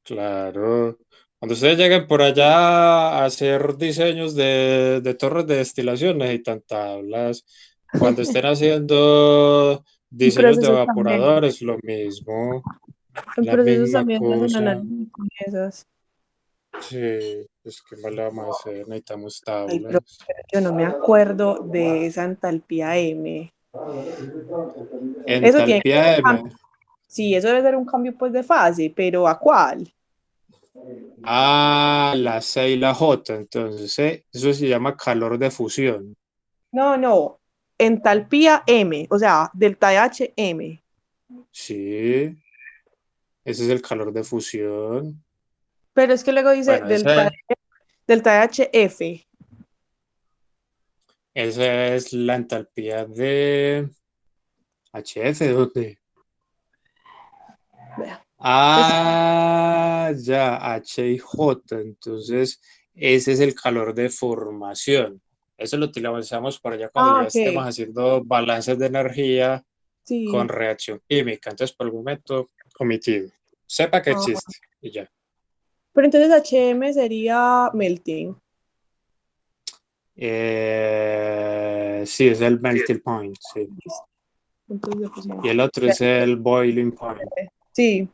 Claro. Cuando ustedes lleguen por allá a hacer diseños de torres de destilación, necesitan tablas. Cuando estén haciendo En diseños de procesos también. evaporadores, lo mismo, En la procesos misma también se hacen cosa. análisis con esas. Sí, es que más le vamos a hacer, necesitamos Ay, pero tablas. yo no me acuerdo de esa entalpía M. Eso tiene que ser Entalpía un M. cambio. Sí, eso debe ser un cambio pues de fase, pero ¿a cuál? Ah, la C y la J. Entonces, eso se llama calor de fusión. No, no. Entalpía M, o sea, delta H M. Sí, ese es el calor de fusión. Pero es que luego dice Bueno, delta H F. esa es la entalpía de HF. ¿Dónde? Vea. Pues, Ah, ya, H y J. Entonces, ese es el calor de formación. Eso lo utilizamos para allá cuando ya estemos ok. haciendo balances de energía con Sí. reacción química. Entonces, por el momento, omitido. Sepa que Ah, existe y ya. pero entonces H M sería melting. Sí, es el melting point, sí. Listo. Puntos de Y fusión. el otro es el boiling point. Sí.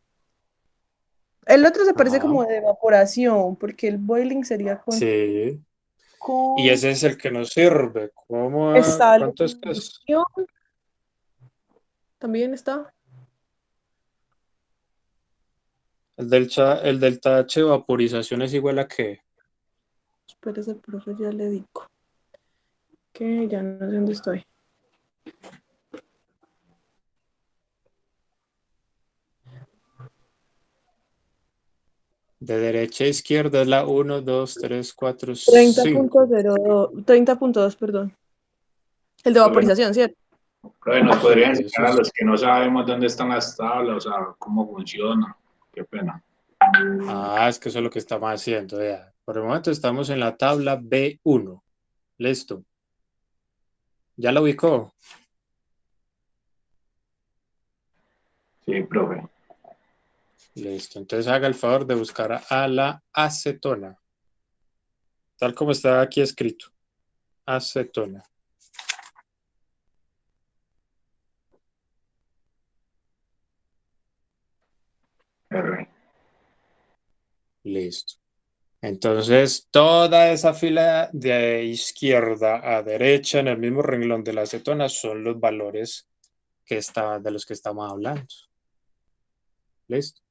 El otro se parece Ajá, como de evaporación, porque el boiling sería sí. Y con ese es el que nos sirve. ¿Cuánto es que es? exhalación. También está. El delta H vaporización es igual a qué? Espérese, profe, ya le digo. Que ya no sé dónde estoy. De derecha a izquierda es la uno, 2, 3, 4, Treinta punto 5. cero 30.2, perdón. El de Profe, vaporización, ¿cierto? profe, ¿nos podría Eso enseñar a es. los que no sabemos dónde están las tablas, o sea, cómo funciona? Qué pena. Ah, es que eso es lo que estamos haciendo. Ya. Por el momento estamos en la tabla B1. Listo. ¿Ya la ubicó? Sí, profe. Listo. Entonces haga el favor de buscar a la acetona, tal como está aquí escrito. Acetona. R. Listo. Entonces, toda esa fila de izquierda a derecha en el mismo renglón de la acetona son los valores de los que estamos hablando. ¿Listo?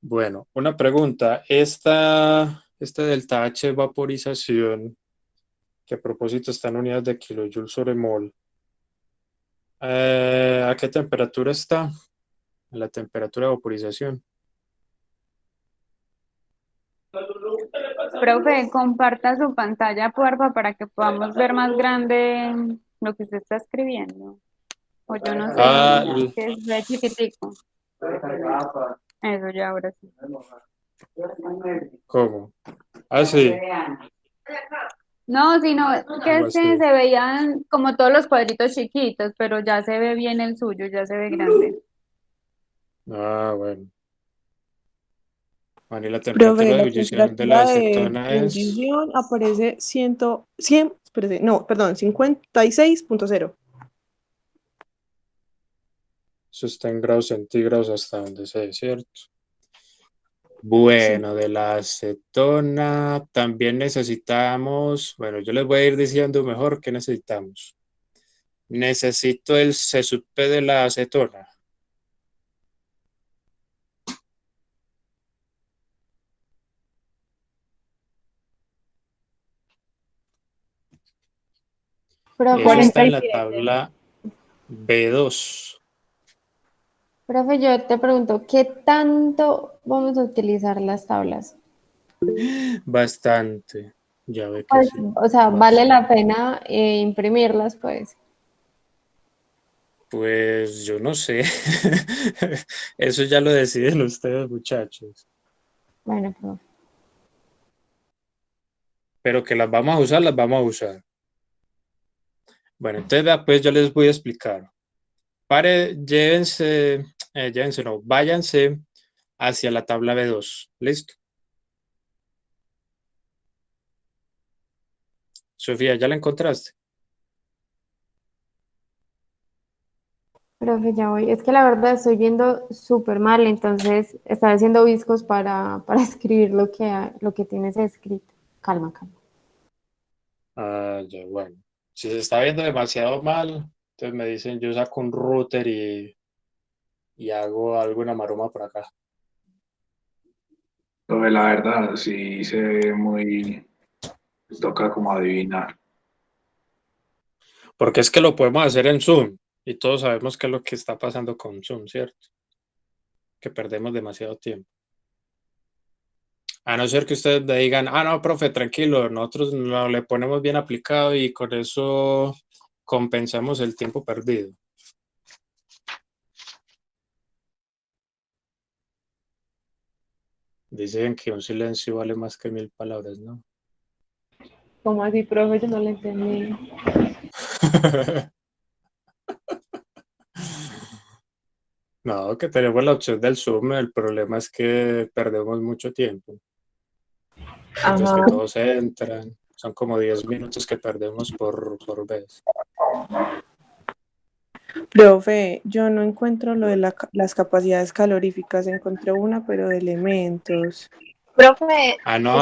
Bueno, una pregunta. Este delta H vaporización, que a propósito está en unidades de kilojoule sobre mol, ¿a qué temperatura está? La temperatura de vaporización. Profe, comparta su pantalla, porfa, para que podamos ver más grande lo que usted está escribiendo. O yo no sé, Ah, que es de chiquitico. Eso ya ahora sí. ¿cómo? Ah, sí. No, sino que ¿Cómo es que así? se veían como todos los cuadritos chiquitos, pero ya se ve bien el suyo, ya se ve grande. Ah, bueno. Bueno, y la Profe, temperatura de la ebullición de la temperatura de acetona es, ebullición aparece 100, espérese, no, perdón, 56.0. eso está en grados centígrados hasta donde sé, ¿cierto? Sí. Bueno, de la acetona también necesitamos, bueno, yo les voy a ir diciendo mejor qué necesitamos. Necesito el C sub P de la acetona. Eso Profe, está cuarenta en y la siete. tabla B2. profe, yo te pregunto, ¿qué tanto vamos a utilizar las tablas? Bastante. Ya ve que Pues, sí. o sea, vale la Bastante. pena imprimirlas, pues. Pues yo no sé. Eso ya lo deciden ustedes, muchachos. Bueno, profe. Pero que las vamos a usar, las vamos a usar. Bueno, entonces vea, pues yo les voy a explicar. Llévense, llévense, no, váyanse hacia la tabla B2. ¿Listo? Sofía, ¿ya la encontraste? Profe, ya voy. Es que la verdad estoy viendo súper mal, entonces estoy haciendo viscos para escribir lo que tienes escrito. Calma, calma. Ah, ya, bueno. Si se está viendo demasiado mal, entonces me dicen, yo saco un router y hago alguna maroma por acá. Profe, la verdad, sí se ve muy, pues toca como adivinar. Porque es que lo podemos hacer en Zoom y todos sabemos qué es lo que está pasando con Zoom, ¿cierto? Que perdemos demasiado tiempo. A no ser que ustedes me digan, ah, no, profe, tranquilo, nosotros lo le ponemos bien aplicado y con eso compensamos el tiempo perdido. Dicen que un silencio vale más que 1000 palabras, ¿no? ¿Cómo así, profe? Yo no lo entendí. No, que tenemos la opción del Zoom, el problema es que perdemos mucho tiempo. Entonces que Ajá. todos entran, son como 10 minutos que perdemos por vez. Profe, yo no encuentro lo de las capacidades caloríficas, encontré una, pero de elementos. Profe, Ah, no,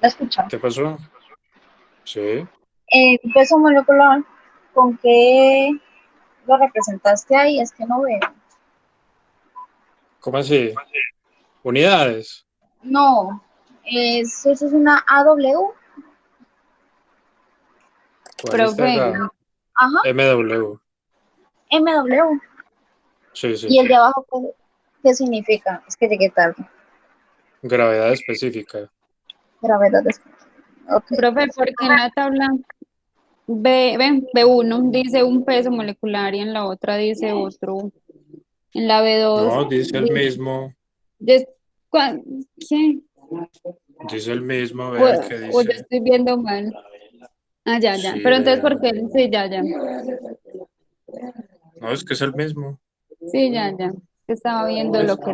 ¿la escucha? ¿qué pasó? Sí, Peso molecular, ¿con qué lo representaste ahí? Es que no veo. ¿cómo así? ¿Unidades? No, eso es una AW. ¿Cuál está Profe, acá? Ajá, MW. MW. Sí, sí, ¿Y el sí. de abajo qué significa? Es que llegué tarde. Gravedad específica. Gravedad. Ok. profe, ¿por qué en la tabla B1 dice un peso molecular y en la otra dice otro? En la B2 No, dice el dice, mismo. des- ¿qué? Dice el mismo, O, vean qué o yo dice. estoy viendo mal. Ah, ya, ya. Sí, Pero entonces, ¿por vean. qué? Sí, ya, ya. No, es que es el mismo. Sí, ya, ya. Estaba viendo lo que...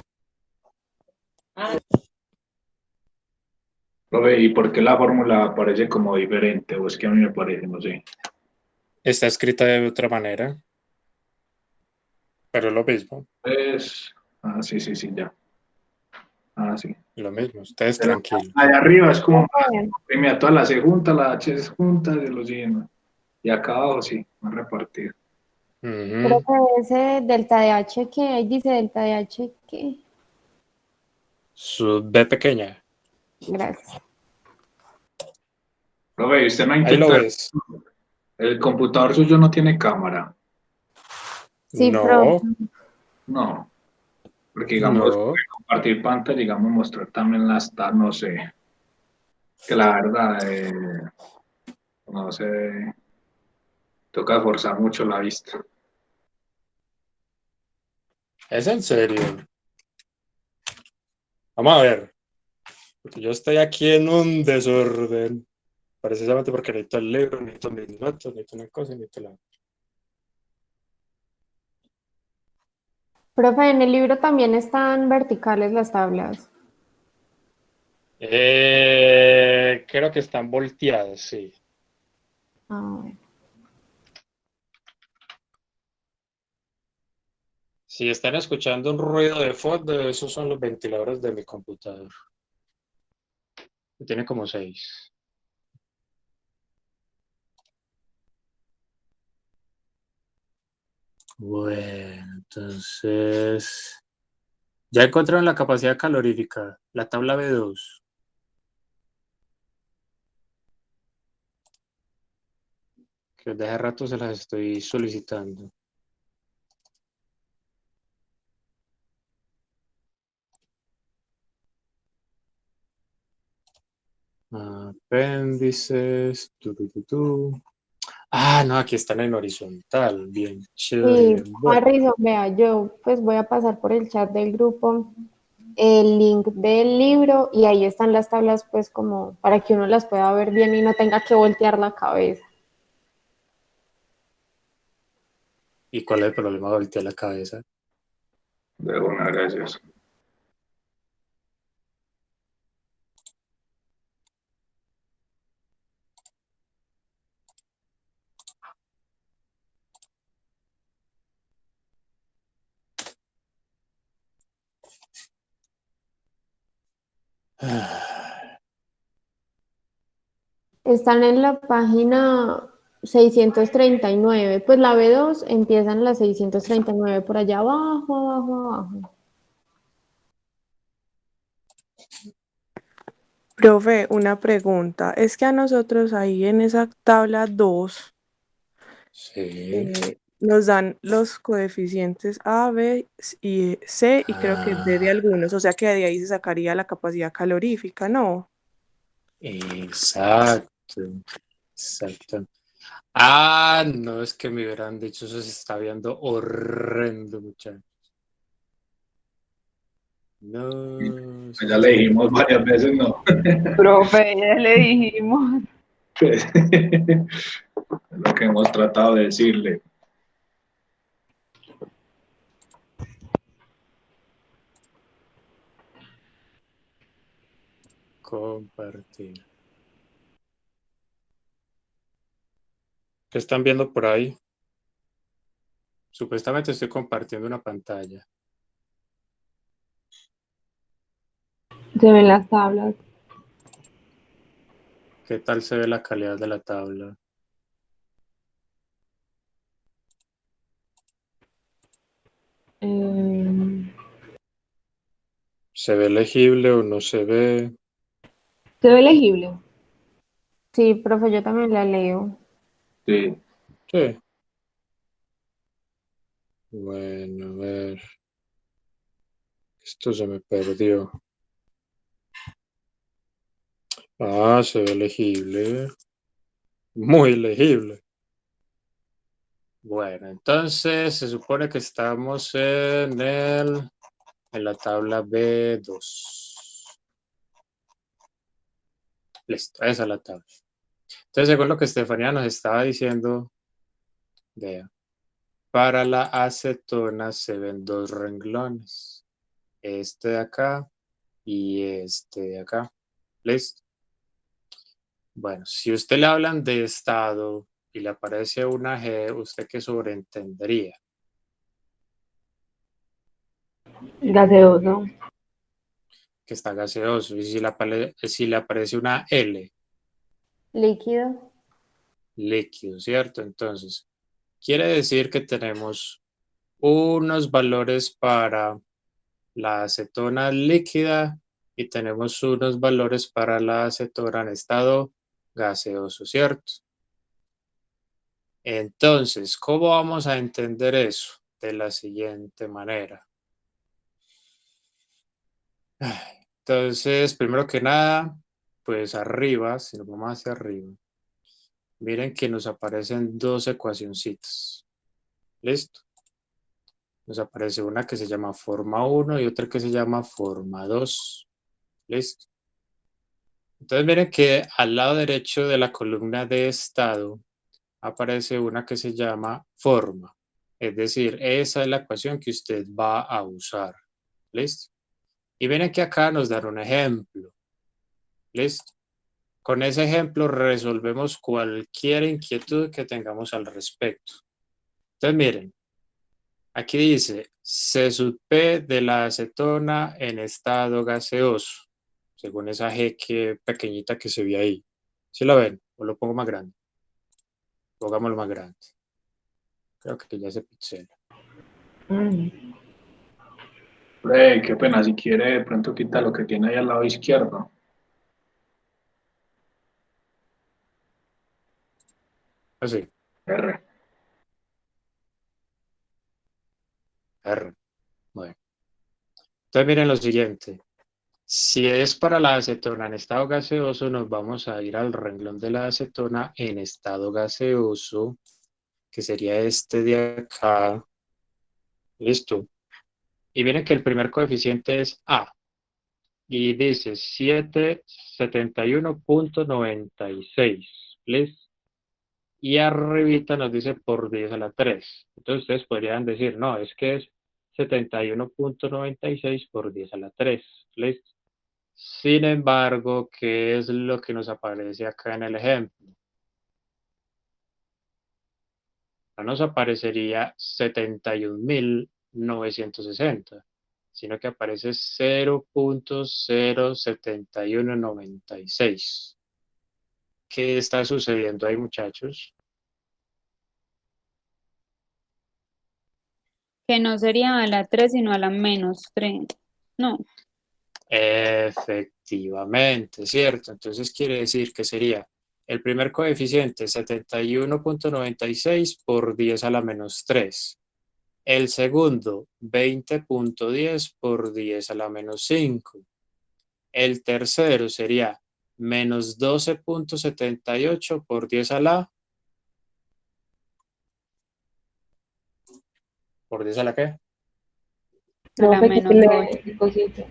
Profe, ¿y por qué la fórmula parece como diferente? O es que a mí me parece, no sé. Está escrita de otra manera, pero es lo mismo. Sí, sí, sí, ya. Ah, sí. Lo mismo. Ustedes Pero tranquilos. allá arriba es como, Profe, primero toda la C junta, la H es junta, de los signos. Y acá abajo sí, más repartido. Ujú. profe, ese delta de H, ¿qué? Ahí dice delta de H, ¿qué? Su B pequeña. Gracias. Profe, usted no ha Ahí lo intentado, ves. el computador suyo no tiene cámara. Sí, profe. No, No, porque digamos, no. compartir pantalla, digamos, mostrar también no sé, que la verdad, no sé, toca forzar mucho la vista. Es en serio. Vamos a ver. Porque yo estoy aquí en un desorden. Precisamente porque necesito el libro, necesito mis notas, necesito una cosa, necesito la... Profe, en el libro también están verticales las tablas. Creo que están volteadas, sí. Ah, bueno. Si están escuchando un ruido de fondo, esos son los ventiladores de mi computador. Tiene como 6. Bueno, entonces... Ya encontraron la capacidad calorífica, la tabla B2. Que desde hace rato se las estoy solicitando. Apéndices. Ah, no, aquí están en horizontal. Bien Sí, chévere. Bueno, Harrison, vea, yo pues voy a pasar por el chat del grupo el link del libro y ahí están las tablas pues como para que uno las pueda ver bien y no tenga que voltear la cabeza. ¿y cuál es el problema de voltear la cabeza? De una, gracias. Están en la página 639, pues la B2 empieza en la 639, por allá abajo, abajo, abajo. Profe, una pregunta. Es que a nosotros ahí en esa tabla 2 Sí. nos dan los coeficientes A, B y C y creo que D de algunos, o sea que de ahí se sacaría la capacidad calorífica, ¿no? Exacto. Exacto. Ah, no, es que me hubieran dicho, eso se está viendo horrendo, muchachos. No, eso Ya se le está dijimos viendo. varias veces, no. Profe, ya le dijimos. Pues, lo que hemos tratado de decirle. Compartir. ¿Qué están viendo por ahí? Supuestamente estoy compartiendo una pantalla. Se ven las tablas. ¿Qué tal se ve la calidad de la tabla? ¿Se ve legible o no se ve? ¿Se ve legible? Sí, profe, yo también la leo. Sí. Sí. Bueno, a ver. Esto se me perdió. Ah, se ve legible. Muy legible. Bueno, entonces se supone que estamos en la tabla B2. Listo, esa es la tabla. Entonces, según lo que Estefanía nos estaba diciendo, vea, para la acetona se ven dos renglones. Este de acá y este de acá. ¿Listo? Bueno, si usted le hablan de estado y le aparece una G, ¿usted qué sobreentendería? Gaseoso. Que está gaseoso. Y si le aparece una L, Líquido. líquido, ¿cierto? Entonces, quiere decir que tenemos unos valores para la acetona líquida y tenemos unos valores para la acetona en estado gaseoso, ¿cierto? Entonces, ¿cómo vamos a entender eso? De la siguiente manera. Entonces, primero que nada, pues arriba, si nos vamos hacia arriba, miren que nos aparecen dos ecuacioncitas. ¿Listo? Nos aparece una que se llama forma 1 y otra que se llama forma 2. ¿Listo? Entonces miren que al lado derecho de la columna de estado aparece una que se llama forma. Es decir, esa es la ecuación que usted va a usar. ¿Listo? Y miren que acá nos dan un ejemplo. ¿Listo? Con ese ejemplo resolvemos cualquier inquietud que tengamos al respecto. Entonces miren, aquí dice C sub P de la acetona en estado gaseoso, según esa G que pequeñita que se ve ahí. ¿Sí la ven? ¿O lo pongo más grande? Pongámoslo más grande. Creo que ya se pixela. Qué pena, si quiere, de pronto quita lo que tiene ahí al lado izquierdo. Así, R. R. Bueno. Entonces miren lo siguiente. Si es para la acetona en estado gaseoso, nos vamos a ir al renglón de la acetona en estado gaseoso, que sería este de acá. Listo. Y miren que el primer coeficiente es A. Y dice 771.96. ¿Listo? Y arribita nos dice por 10 a la 3. Entonces ustedes podrían decir, no, es que es 71.96 por 10 a la 3. ¿Listo? Sin embargo, ¿qué es lo que nos aparece acá en el ejemplo? No nos aparecería 71.960, sino que aparece 0.07196. ¿Qué está sucediendo ahí, muchachos? Que no sería a la 3, sino a la -3. No, Efectivamente, ¿cierto? Entonces quiere decir que sería el primer coeficiente 71.96 por 10 a la -3. El segundo 20.10 por 10 a la -5. El tercero sería menos 12.78 por 10 a la... ¿Por 10 a la qué? a la Profe, que te -8. le cosito.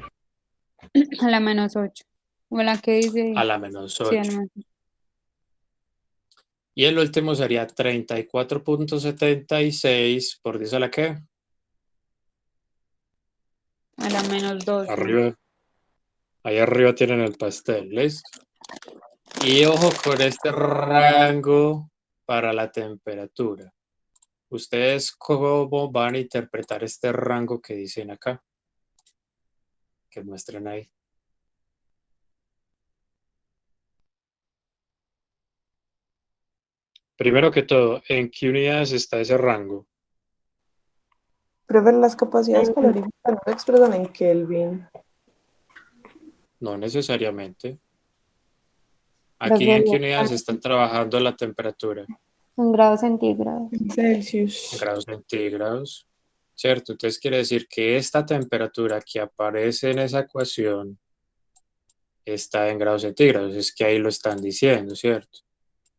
A la -8. O la que dice, A la menos sí, a la 8. -8. Y el último sería 34.76 por 10 a la qué? A la -12. Arriba. Ahí arriba tienen el pastel, ¿listo? Y ojo con este rango para la temperatura. ¿Ustedes cómo van a interpretar este rango que dicen acá? Que muestran ahí. Primero que todo, ¿en qué unidades está ese rango? Profe, las capacidades caloríficas no se expresan en Kelvin. No necesariamente. Aquí Profe, en qué unidades están trabajando la temperatura. en grados centígrados. En Celsius. En grados centígrados. ¿Cierto? Entonces quiere decir que esta temperatura que aparece en esa ecuación está en grados centígrados. Es que ahí lo están diciendo, ¿cierto?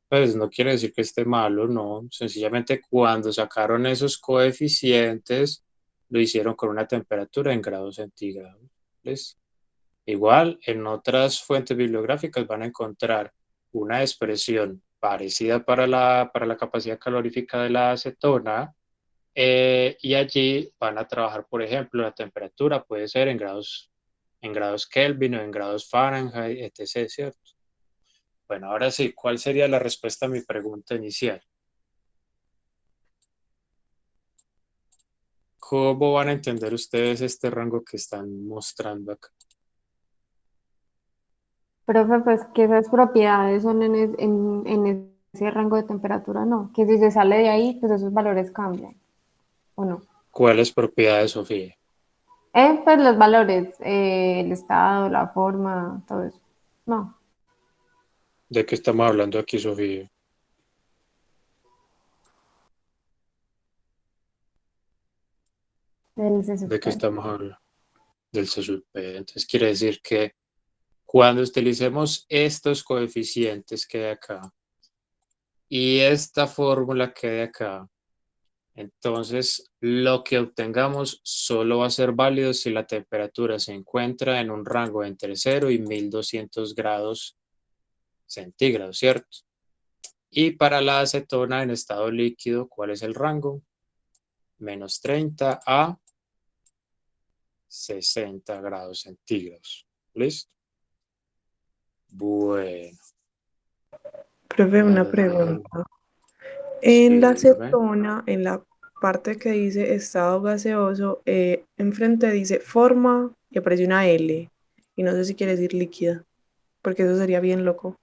Pues no quiere decir que esté malo, no. Sencillamente cuando sacaron esos coeficientes, lo hicieron con una temperatura en grados centígrados. ¿Listo? Igual, en otras fuentes bibliográficas van a encontrar una expresión parecida para la capacidad calorífica de la acetona, y allí van a trabajar, por ejemplo, la temperatura puede ser en grados Kelvin o en grados Fahrenheit, etc., ¿cierto? Bueno, ahora sí, ¿cuál sería la respuesta a mi pregunta inicial? ¿Cómo van a entender ustedes este rango que están mostrando acá? Profe, pues que esas propiedades son en ese rango de temperatura, no. Que si se sale de ahí, pues esos valores cambian, ¿o no? ¿Cuáles propiedades, Sofía? Pues los valores, el estado, la forma, todo eso. No, ¿De qué estamos hablando aquí, Sofía? del ¿De qué suspenso. estamos hablando? Del CSUP. Entonces quiere decir que cuando utilicemos estos coeficientes que hay acá y esta fórmula que hay acá, entonces lo que obtengamos solo va a ser válido si la temperatura se encuentra en un rango entre 0 y 1200 grados centígrados, ¿cierto? Y para la acetona en estado líquido, ¿cuál es el rango? Menos 30 a 60 grados centígrados. ¿Listo? Bueno. Profe, una Ahora, pregunta. sí, En la dígame. acetona, en la parte que dice estado gaseoso, enfrente dice forma y aparece una L. Y no sé si quiere decir líquida, porque eso sería bien loco.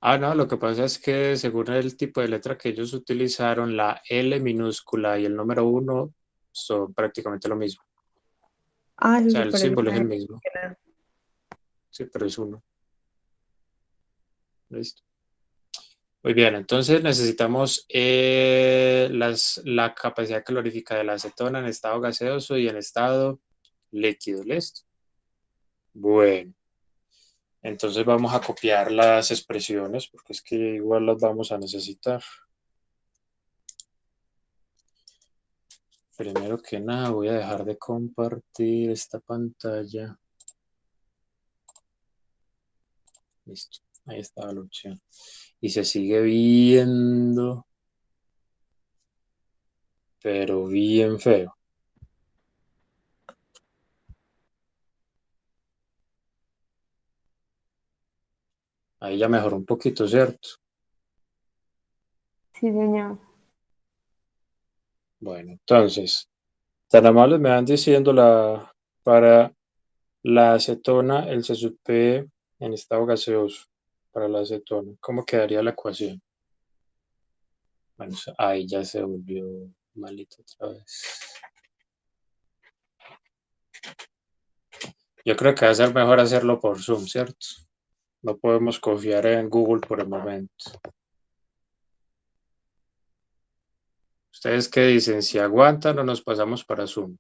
Ah, no, lo que pasa es que según el tipo de letra que ellos utilizaron, la L minúscula y el número 1 son prácticamente lo mismo. Ah, O eso sea, se el parece símbolo a es una el L. mismo. Sí, pero es uno. Listo. Muy bien, entonces necesitamos la capacidad calorífica de la acetona en estado gaseoso y en estado líquido. ¿Listo? Bueno, entonces vamos a copiar las expresiones porque es que igual las vamos a necesitar. Primero que nada voy a dejar de compartir esta pantalla. Listo, ahí está la opción. Y se sigue viendo. pero bien feo. Ahí ya mejoró un poquito, ¿cierto? Sí, señor. Bueno, entonces, tan amables me van diciendo para la acetona, el CSUP en estado gaseoso, para la acetona, ¿cómo quedaría la ecuación? Bueno, ahí ya se volvió malito otra vez. Yo creo que va a ser mejor hacerlo por Zoom, ¿cierto? No podemos confiar en Google por el momento. ¿Ustedes qué dicen? ¿Si aguantan o nos pasamos para Zoom?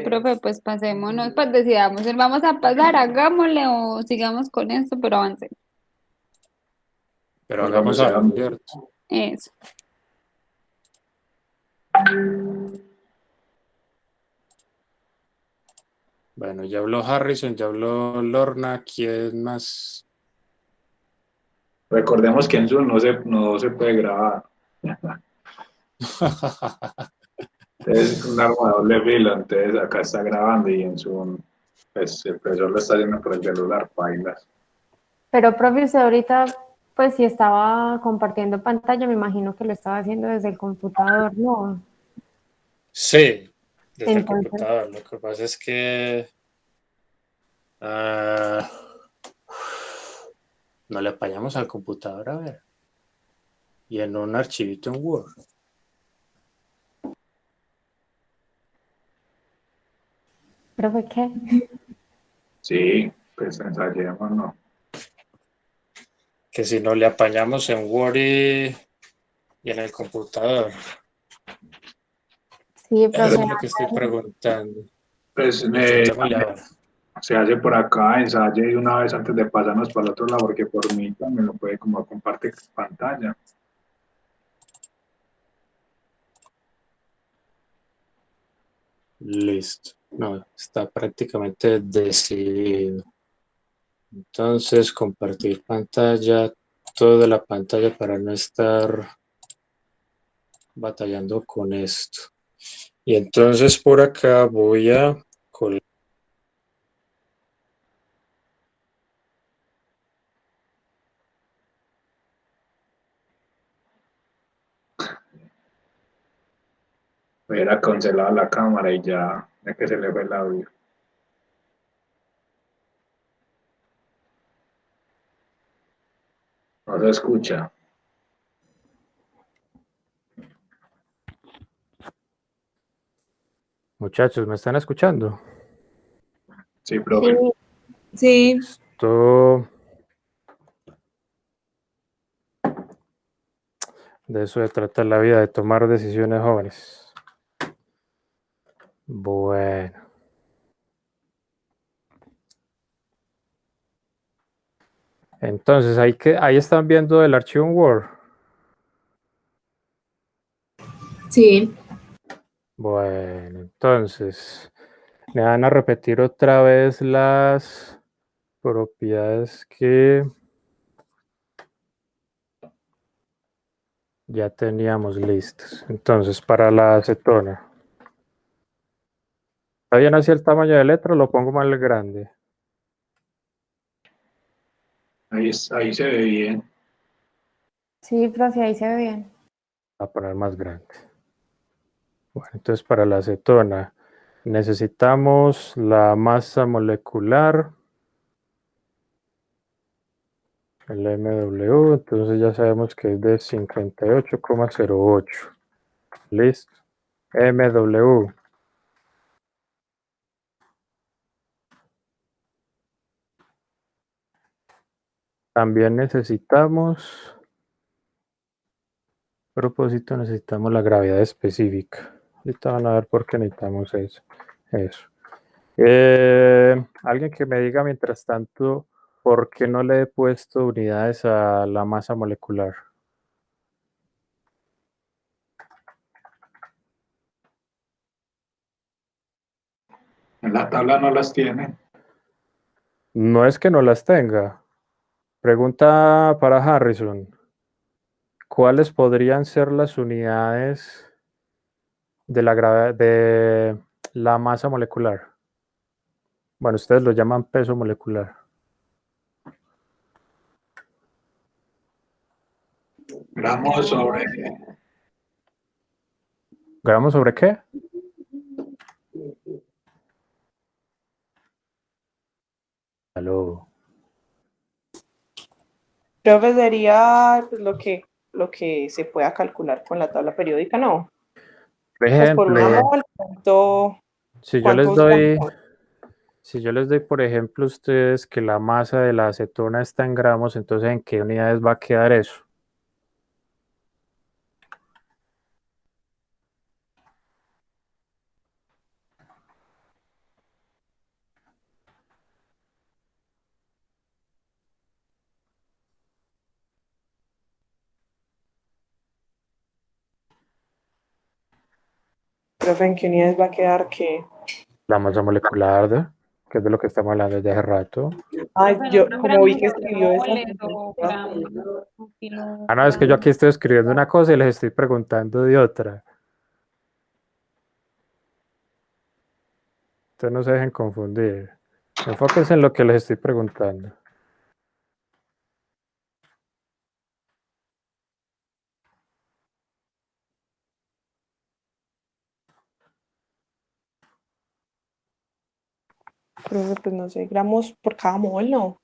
Profe, pues pasémonos, pues decidamos, ¿vamos a pasar, hagámosle o sigamos con esto, pero avance? Pero hagamos Hagamos algo, algo. ¿cierto? Eso. Bueno, ya habló Harrison, ya habló Lorna, ¿quién más? Recordemos que en Zoom no se puede grabar. Es un arma de doble filo, entonces acá está grabando y en Zoom pues, el profesor lo está haciendo por el celular, bailas. Pero, profe, usted ahorita, pues si estaba compartiendo pantalla, me imagino que lo estaba haciendo desde el computador, ¿no? Sí, desde el Entonces, computador. Lo que pasa es que no le apañamos al computador, a ver. Y en un archivito en Word. profe, ¿qué? Sí, pues ensayemos, ¿no? Que si no le apañamos en Word y en el computador. Sí, Eso profe. es lo que estoy preguntando. Pues Intentémosle ahora. se hace por acá, ensaye una vez antes de pasarnos para el otro lado, porque por mí también lo puede como comparte pantalla. Listo. No, está prácticamente decidido. Entonces, compartir pantalla, toda la pantalla para no estar batallando con esto. Y entonces por acá voy a colar. Hubiera cancelado la cámara y ya que se le fue el audio. No se escucha. Muchachos, ¿me están escuchando? Sí, profe. Sí. Esto... De eso se trata la vida, de tomar decisiones jóvenes. Bueno. Entonces, ahí están viendo el archivo en Word. Sí. Bueno, entonces, me van a repetir otra vez las propiedades que ya teníamos listas. Entonces, para la acetona. ¿Está bien así el tamaño de letra o lo pongo más grande? Ahí se ve bien. Sí, profe, ahí se ve bien. Voy a poner más grande. Bueno, entonces para la acetona necesitamos la masa molecular, el MW, entonces ya sabemos que es de 58,08. Listo. MW. También necesitamos, a propósito, necesitamos la gravedad específica. Ahorita van a ver por qué necesitamos eso. Alguien que me diga mientras tanto por qué no le he puesto unidades a la masa molecular. En la tabla no las tiene. No es que no las tenga, Pregunta para Harrison. ¿Cuáles podrían ser las unidades de la masa molecular? Bueno, ustedes lo llaman peso molecular. Gramos sobre ¿Gramos sobre qué? Aló. Profe, sería pues, lo que se pueda calcular con la tabla periódica, ¿no? Por Pues por una ejemplo, mol, si yo les ¿cuántos gramos doy, son? si yo les doy, por ejemplo, a ustedes que la masa de la acetona está en gramos, entonces ¿en qué unidades va a quedar eso? Profe, ¿en qué unidades va a quedar qué? La masa molecular, que es de lo que estamos hablando desde hace rato. Ay, Profe, yo no como vi gramos que o escribió esa. moles o gramos o Ah, no, es que yo kilogramos. aquí estoy escribiendo una cosa y les estoy preguntando de otra. Entonces no se dejen confundir. Enfóquense en lo que les estoy preguntando. Profe, pues no sé, gramos por cada mol, ¿no?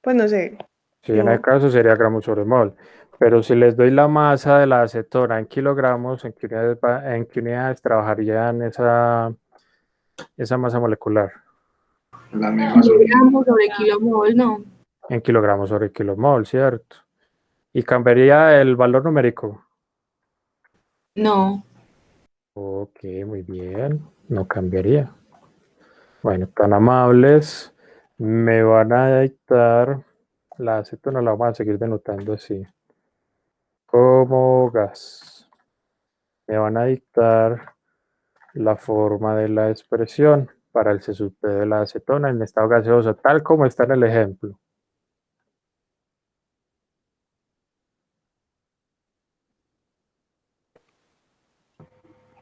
Pues no sé, Sí, en el yo, caso sería gramos sobre mol. Pero si les doy la masa de la acetona en kilogramos, en qué unidades trabajarían esa masa molecular? las mismas unidades. Gramos sobre kilomol, no. En kilogramos sobre kilomol, ¿cierto? ¿Y cambiaría el valor numérico? No. Ok, muy bien. No cambiaría. Bueno, tan amables. Me van a dictar la acetona, la vamos a seguir denotando así. Como gas. Me van a dictar la forma de la expresión para el C sub P de la acetona en estado gaseoso, tal como está en el ejemplo.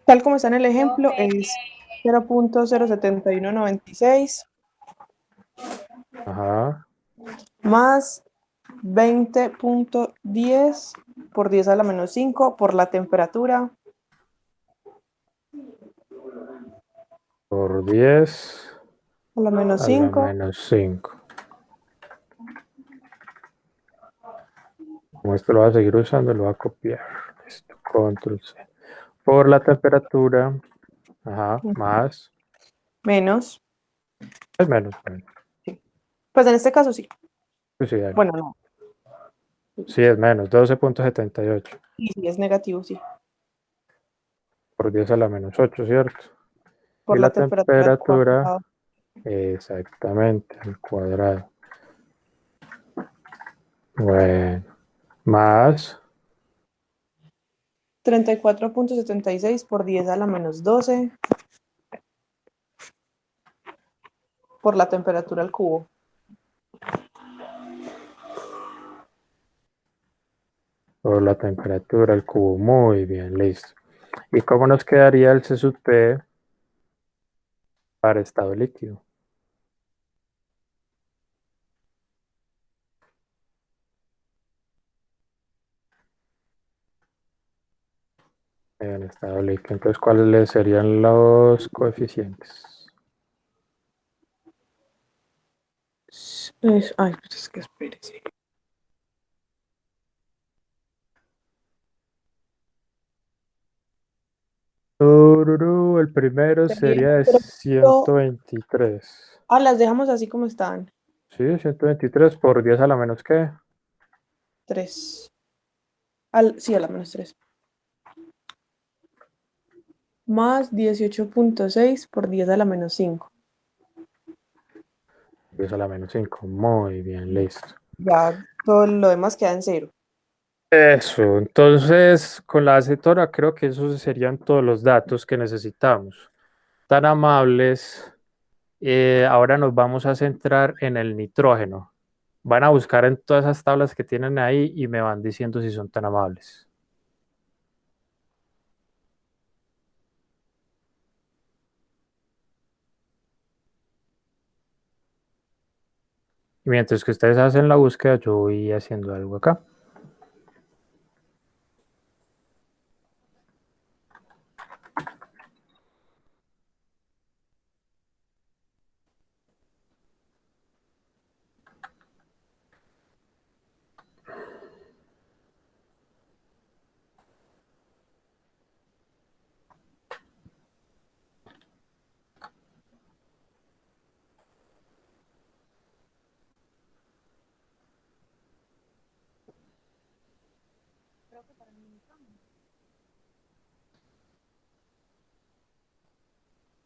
tal como está en el ejemplo, es 0.07196 Ajá. más 20.10 por 10 a la menos 5 por la temperatura Por 10 a la menos a la 5. menos 5. Como esto lo voy a seguir usando, lo voy a copiar. Esto, control C. Por la temperatura, ajá, más, Menos. es menos. Bueno, Sí. Pues en este caso sí. pues sí, Bueno, no. sí, es menos, 12.78 Sí, sí, es negativo, sí. por 10 a la menos 8, ¿cierto? Y Por la la temperatura al temperatura, cuadrado. exactamente, al cuadrado. Bueno, más 34.76 por 10 a la menos 12 por la temperatura al cubo. por la temperatura al cubo. Muy bien, listo. ¿Y cómo nos quedaría el C sub P para estado líquido? En estado líquido. Entonces, ¿cuáles serían los coeficientes? Ay, pues es que espérese. Tururú, el primero Sería sería de 123. las dejamos así como están. Sí, 123 por 10 a la menos ¿qué? 3. Sí, a la menos 3. Más 18.6 por 10 a la menos 5. 10 a la menos 5. Muy bien, listo. Ya todo lo demás queda en 0. Eso, entonces con la acetona creo que esos serían todos los datos que necesitamos. Tan amables. Ahora nos vamos a centrar en el nitrógeno. Van a buscar en todas esas tablas que tienen ahí y me van diciendo si son tan amables. Y mientras que ustedes hacen la búsqueda, yo voy haciendo algo acá.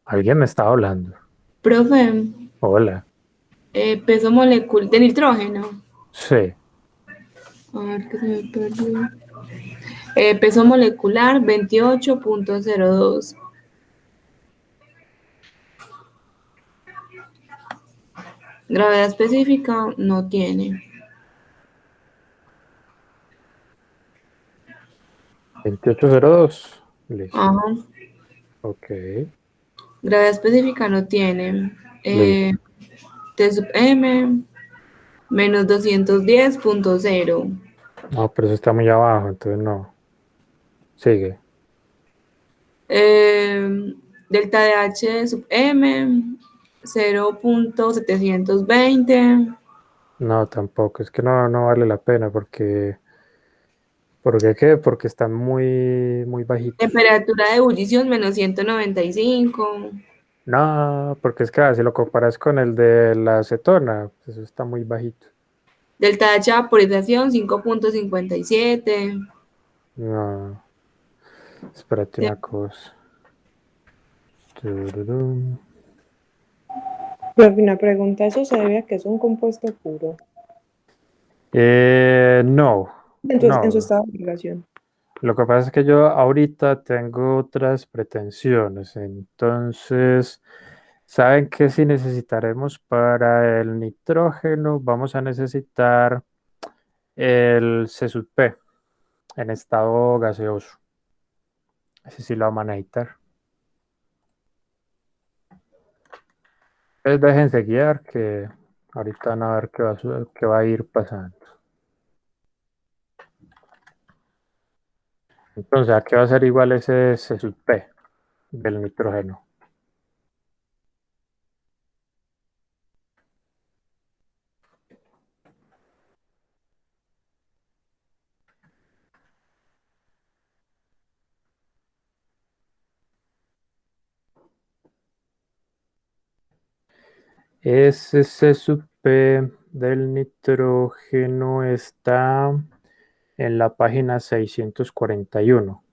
Alguien me estaba hablando. Profe, Hola. peso molecular de nitrógeno. Sí. A ver qué se me perdió. Peso molecular 28.02. Gravedad específica no tiene. 2802. Listo. Ajá. Ok. Gravedad específica no tiene. Listo. T sub M menos 210.0. No, pero eso está muy abajo, entonces no. Sigue. Delta de H sub M 0.720. No, tampoco. Es que no vale la pena porque. ¿Por qué? Porque están muy bajitos. Temperatura de ebullición menos 195. No, porque es que si lo comparas con el de la acetona, pues eso está muy bajito. Delta H vaporización 5.57. No, espérate una cosa. Tururum. Pero una pregunta, ¿eso se debe a que es un compuesto puro? No, Entonces, en su no. estado de obligación. Lo que pasa es que yo ahorita tengo otras pretensiones, entonces, ¿saben qué si necesitaremos para el nitrógeno? Vamos a necesitar el C-P en estado gaseoso. Ese sí lo vamos a necesitar. Entonces déjense guiar que ahorita van a ver qué va a ir pasando. Entonces, ¿a qué va a ser igual ese C-P del nitrógeno? Ese C sub P del nitrógeno está en la página 641.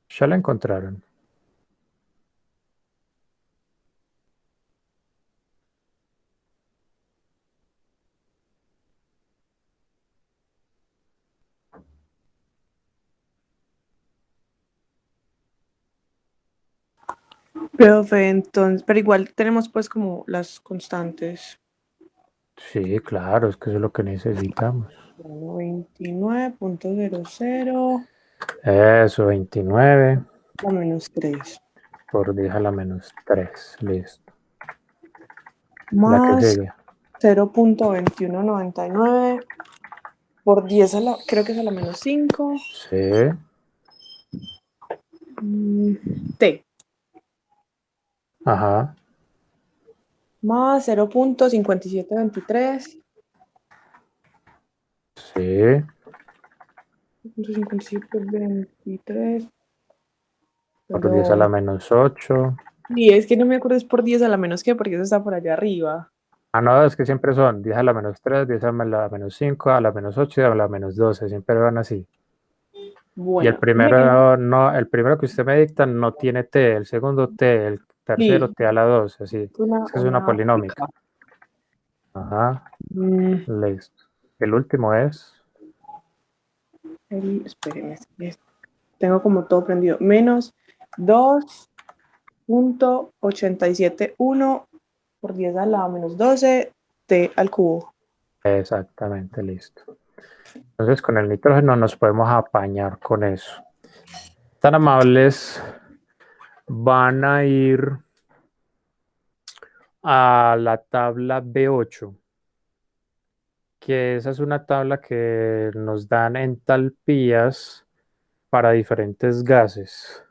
Ya la encontraron. Profe, entonces, pero igual tenemos pues como las constantes. Sí, claro, es que eso es lo que necesitamos. 29.00 Eso, 29 a menos 3. por 10 a la menos 3. Listo. La que Más sigue. 0.2199 por 10 a la, creo que es a la menos 5. Sí. T. Ajá. Más 0.5723. Sí. 0.5723. Por 10 a la Pero. menos 8. Y es que no me acuerdo, es por 10 a la menos qué, porque eso está por allá arriba. Ah, no, es que siempre son 10 a la menos 3, 10 a la menos 5, a la menos 8 y a la menos 12. Siempre van así. Y el Bueno, primero, no, el primero que usted me dicta no tiene T, el segundo T, el tercero sí, T a la 12, así. es una, Es que es una una polinómica. pica. Ajá, Mm, listo. El último es Espérenme, tengo como todo prendido. Menos 2.871 por 10 a la menos 12 t al cubo. Exactamente, listo. Entonces con el nitrógeno nos podemos apañar con eso. Tan amables, van a ir a la tabla B8, que esa es una tabla que nos dan entalpías para diferentes gases.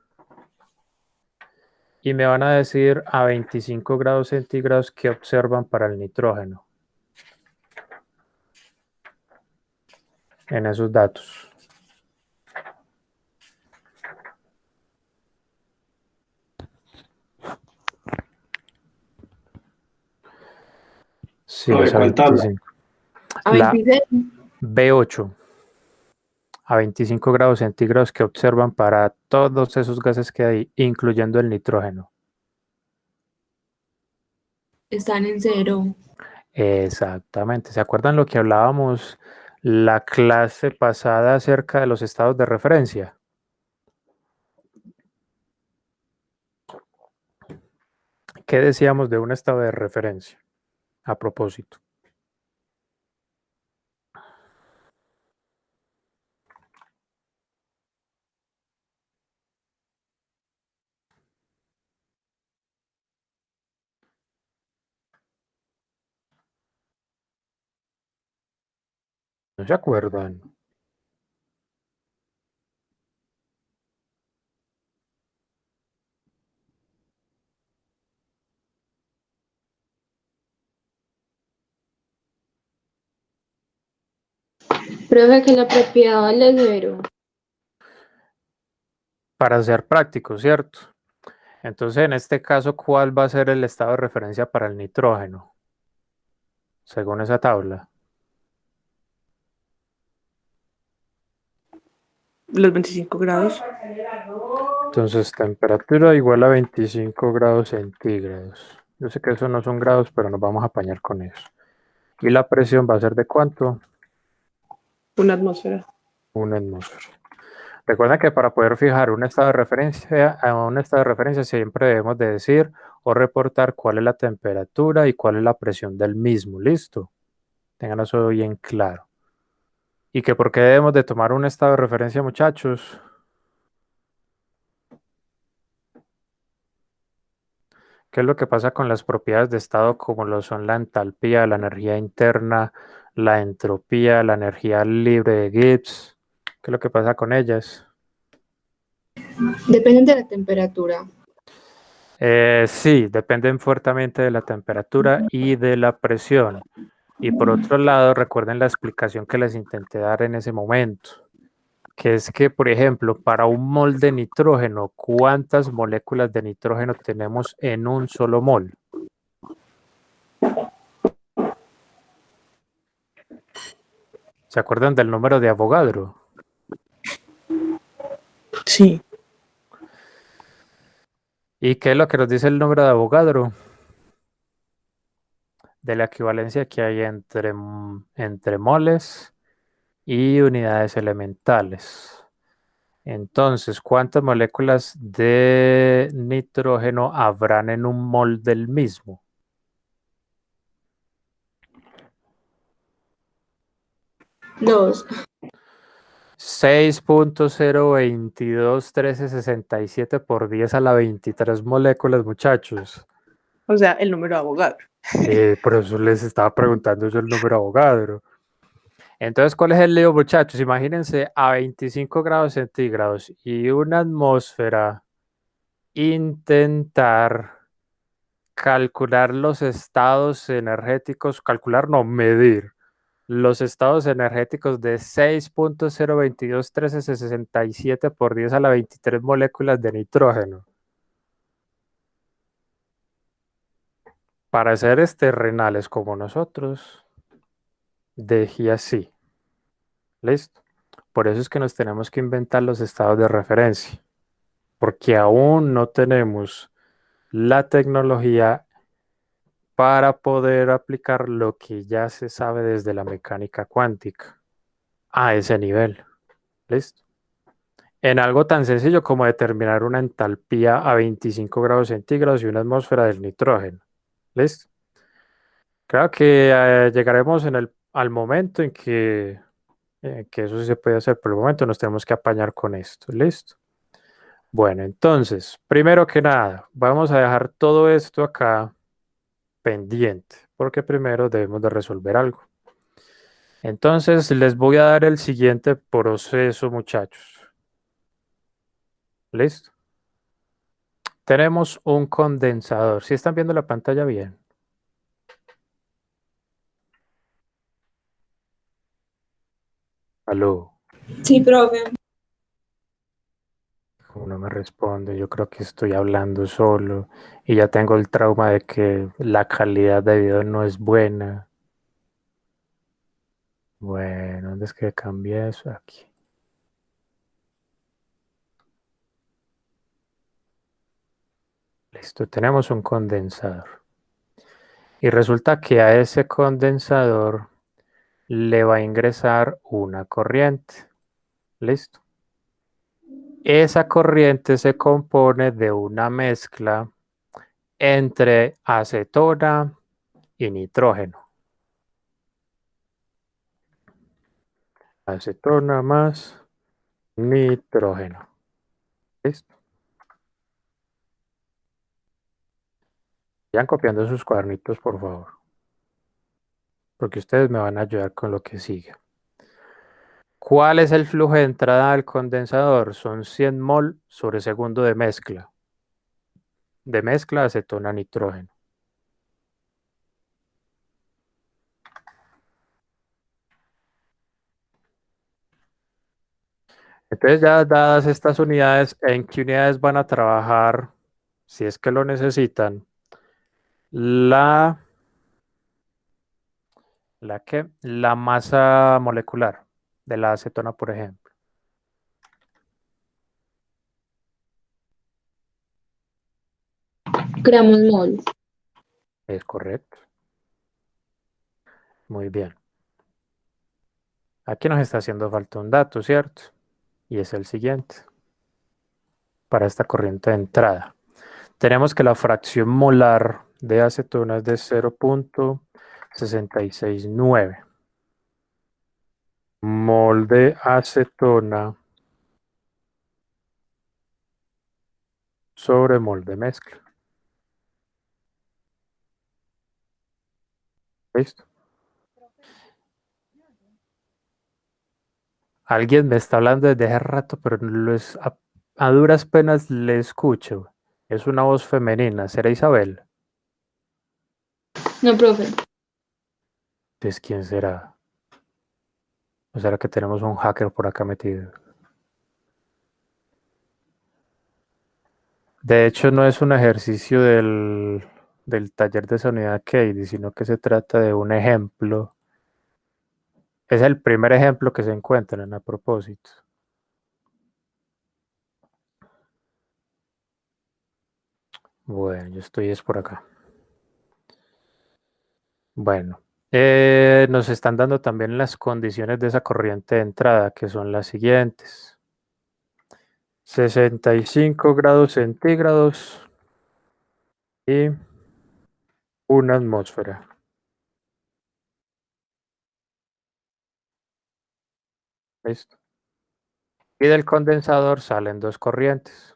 Y me van a decir a 25 grados centígrados qué observan para el nitrógeno en esos datos. Sí, ¿Sobre es a cuál tabla? 25. A La 26. B8, a 25 grados centígrados que observan para todos esos gases que hay, incluyendo el nitrógeno. Están en 0. Exactamente. ¿Se acuerdan lo que hablábamos la clase pasada acerca de los estados de referencia? ¿Qué decíamos de un estado de referencia? A propósito. ¿No se acuerdan? Profe, que la propiedad vale 0. Para ser práctico, ¿cierto? Entonces, en este caso, ¿cuál va a ser el estado de referencia para el nitrógeno? Según esa tabla. Los 25 grados. Entonces, temperatura igual a 25 grados centígrados. Yo sé que eso no son grados, pero nos vamos a apañar con eso. ¿Y la presión va a ser de cuánto? Una atmósfera. Una atmósfera. Recuerda que para poder fijar un estado de referencia, a un estado de referencia siempre debemos de decir o reportar cuál es la temperatura y cuál es la presión del mismo. ¿Listo? Tengan eso bien claro. ¿Y que por qué debemos de tomar un estado de referencia, muchachos? ¿Qué es lo que pasa con las propiedades de estado como lo son la entalpía, la energía interna, la entropía, la energía libre de Gibbs? ¿Qué es lo que pasa con ellas? Dependen de la temperatura. Sí, dependen fuertemente de la temperatura y de la presión. Y por otro lado, recuerden la explicación que les intenté dar en ese momento, que es que, por ejemplo, para un mol de nitrógeno, ¿cuántas moléculas de nitrógeno tenemos en un solo mol? ¿Se acuerdan del número de Avogadro? Sí. ¿Y qué es lo que nos dice el número de Avogadro? De la equivalencia que hay entre moles y unidades elementales. Entonces, ¿cuántas moléculas de nitrógeno habrán en un mol del mismo? Dos. 6.0221367 por 10 a la 23 moléculas, muchachos. O sea, el número de Avogadro. Por eso les estaba preguntando yo el número de Avogadro. Entonces, ¿cuál es el lío, muchachos? Imagínense a 25 grados centígrados y una atmósfera intentar calcular los estados energéticos, calcular no, medir los estados energéticos de 6.0221367 por 10 a la 23 moléculas de nitrógeno. Para seres terrenales como nosotros, dejé así. ¿Listo? Por eso es que nos tenemos que inventar los estados de referencia, porque aún no tenemos la tecnología para poder aplicar lo que ya se sabe desde la mecánica cuántica a ese nivel. ¿Listo? En algo tan sencillo como determinar una entalpía a 25 grados centígrados y una atmósfera del nitrógeno. ¿Listo? Creo que llegaremos al momento en que eso sí se puede hacer. Por el momento nos tenemos que apañar con esto. ¿Listo? Bueno, entonces, primero que nada, vamos a dejar todo esto acá pendiente, porque primero debemos de resolver algo. Entonces, les voy a dar el siguiente proceso, muchachos. ¿Listo? Tenemos un condensador. ¿Sí están viendo la pantalla bien? Aló. Sí, profe. No me responde. Yo creo que estoy hablando solo y ya tengo el trauma de que la calidad de video no es buena. Bueno, ¿dónde es que cambié eso? Aquí. Listo, tenemos un condensador. Y resulta que a ese condensador le va a ingresar una corriente. ¿Listo? Esa corriente se compone de una mezcla entre acetona y nitrógeno. Acetona más nitrógeno. ¿Listo? Vayan copiando sus cuadernitos, por favor, porque ustedes me van a ayudar con lo que sigue. ¿Cuál es el flujo de entrada al condensador? Son 100 mol sobre segundo de mezcla. De mezcla acetona nitrógeno. Entonces, ya dadas estas unidades, ¿en qué unidades van a trabajar, si es que lo necesitan? La la masa molecular de la acetona, por ejemplo. Gramos mol. Es correcto. Muy bien. Aquí nos está haciendo falta un dato, ¿cierto? Y es el siguiente. Para esta corriente de entrada. Tenemos que la fracción molar de acetona es de 0.669. Mol de acetona sobre mol de mezcla. ¿Listo? Alguien me está hablando desde hace rato, pero a duras penas le escucho. Es una voz femenina. ¿Será Isabel? No, profe. Pues ¿quién será? ¿O será que tenemos un hacker por acá metido? De hecho, no es un ejercicio del taller de sonido Katie, sino que se trata de un ejemplo. Es el primer ejemplo que se encuentran a propósito. Bueno, yo estoy es por acá. Bueno, nos están dando también las condiciones de esa corriente de entrada, que son las siguientes. 65 grados centígrados y una atmósfera. ¿Listo? Y del condensador salen dos corrientes.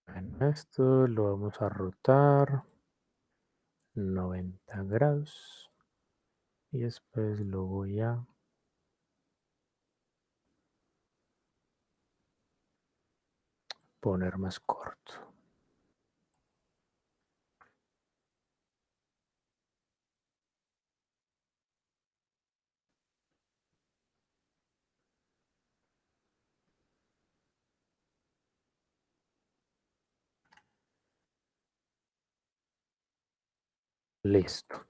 Bueno, esto lo vamos a rotar 90 grados y después lo voy a poner más corto. Listo.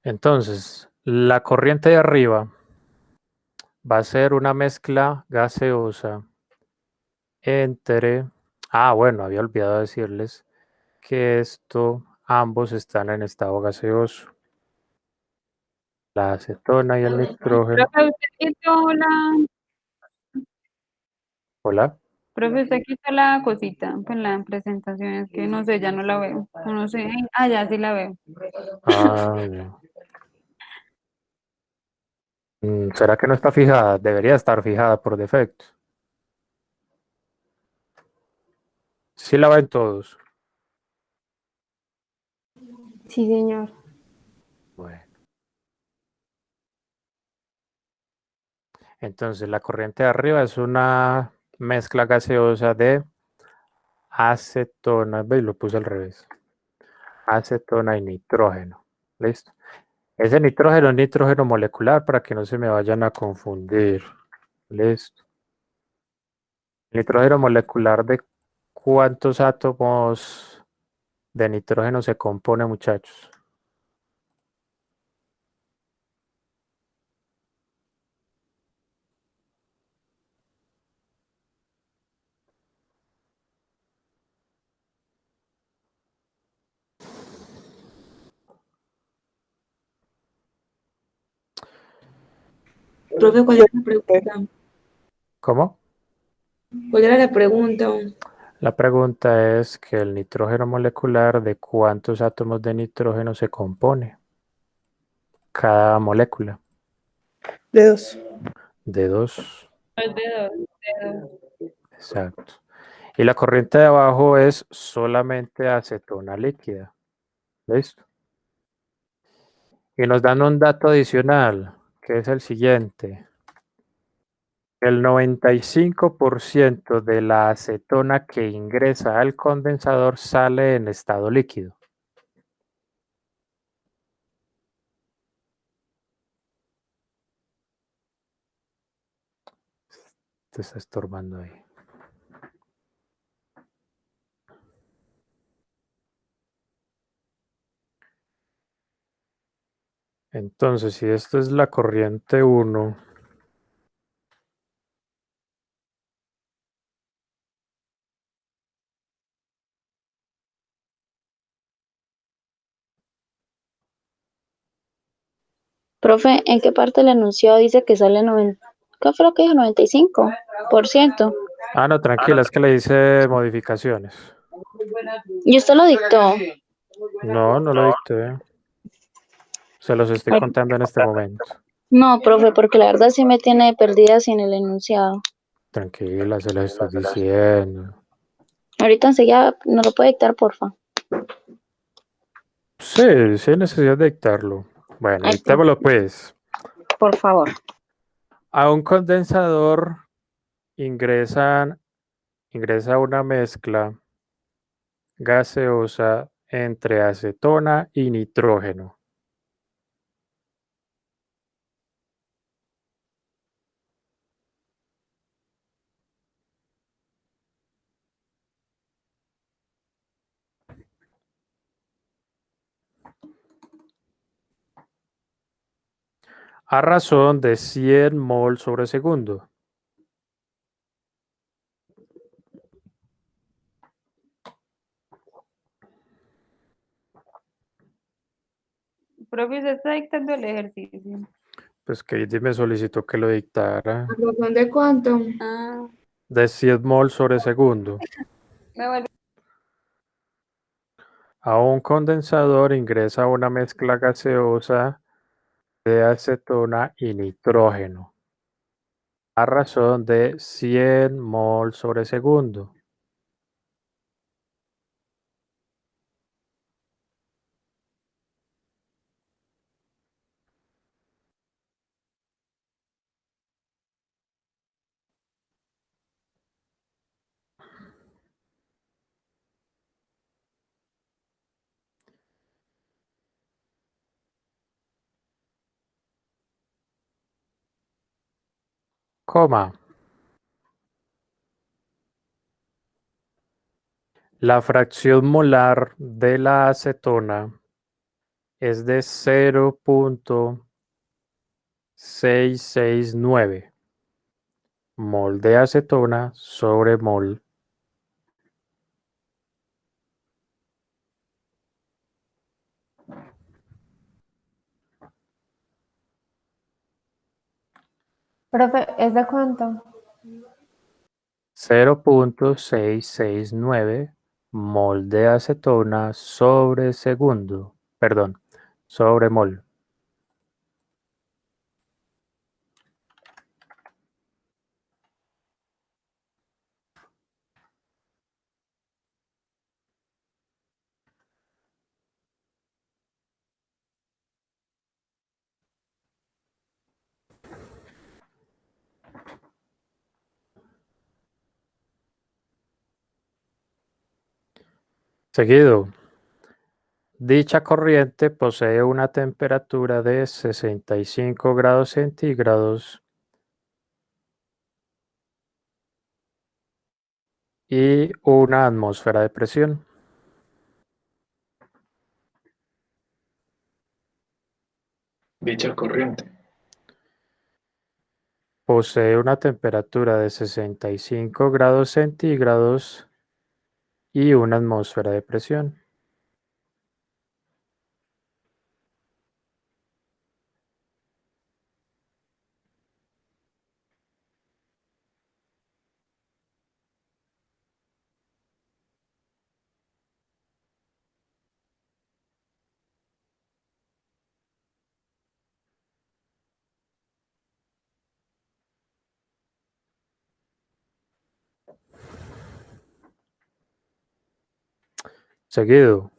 Entonces, la corriente de arriba va a ser una mezcla gaseosa entre... Ah, bueno, había olvidado decirles que ambos están en estado gaseoso. La acetona y el nitrógeno. Profe, usted quitó Hola. profe, usted quitó la cosita con la presentación, es que no sé, ya no la veo. No sé. Ah, ya sí la veo. Ah, no. ¿Será que no está fijada? Debería estar fijada por defecto. Sí la ven todos. Sí, señor. Bueno. Entonces la corriente de arriba es una mezcla gaseosa de acetona, ¿veis? Lo puse al revés. Acetona y nitrógeno. ¿Listo? Ese nitrógeno es nitrógeno molecular para que no se me vayan a confundir. ¿Listo? El nitrógeno molecular, ¿de cuántos átomos de nitrógeno se compone, muchachos? Profe, ¿cuál era la pregunta? ¿Cómo? ¿Cuál era la pregunta? La pregunta es que el nitrógeno molecular, ¿de cuántos átomos de nitrógeno se compone cada molécula? De 2. De 2. Es de dos, de dos. Exacto. Y la corriente de abajo es solamente acetona líquida. ¿Listo? Y nos dan un dato adicional, que es el siguiente. El 95% de la acetona que ingresa al condensador sale en estado líquido. Te está estorbando ahí. Entonces, si esto es la corriente 1, Profe, ¿en qué parte del enunciado dice que sale 90? ¿Qué fue lo que dijo? 95%. no, tranquila, es que le hice modificaciones. ¿Y usted lo dictó? No, no lo dicté. Se los estoy contando en este momento. No, profe, porque la verdad sí me tiene perdida sin el enunciado. Tranquila, se los estoy diciendo. Ahorita enseguida nos lo puede dictar, porfa. Sí, sí hay necesidad de dictarlo. Bueno, Ay, profe, dictémoslo pues. por favor. A un condensador ingresa una mezcla gaseosa entre acetona y nitrógeno. A razón de 100 mol sobre segundo. Profe, usted está dictando el ejercicio. Pues que me solicitó que lo dictara. ¿A razón de cuánto? Ah, De 100 mol sobre segundo. me vuelve. A un condensador ingresa una mezcla gaseosa de acetona y nitrógeno a razón de 100 mol sobre segundo. Coma. La fracción molar de la acetona es de 0,669 mol de acetona sobre mol. Profe, ¿es de cuánto? 0,669 mol de acetona sobre segundo, perdón, sobre mol. Seguido, dicha corriente posee una temperatura de 65 grados centígrados y una atmósfera de presión. Dicha corriente. Posee una temperatura de 65 grados centígrados y una atmósfera de presión. Seguido,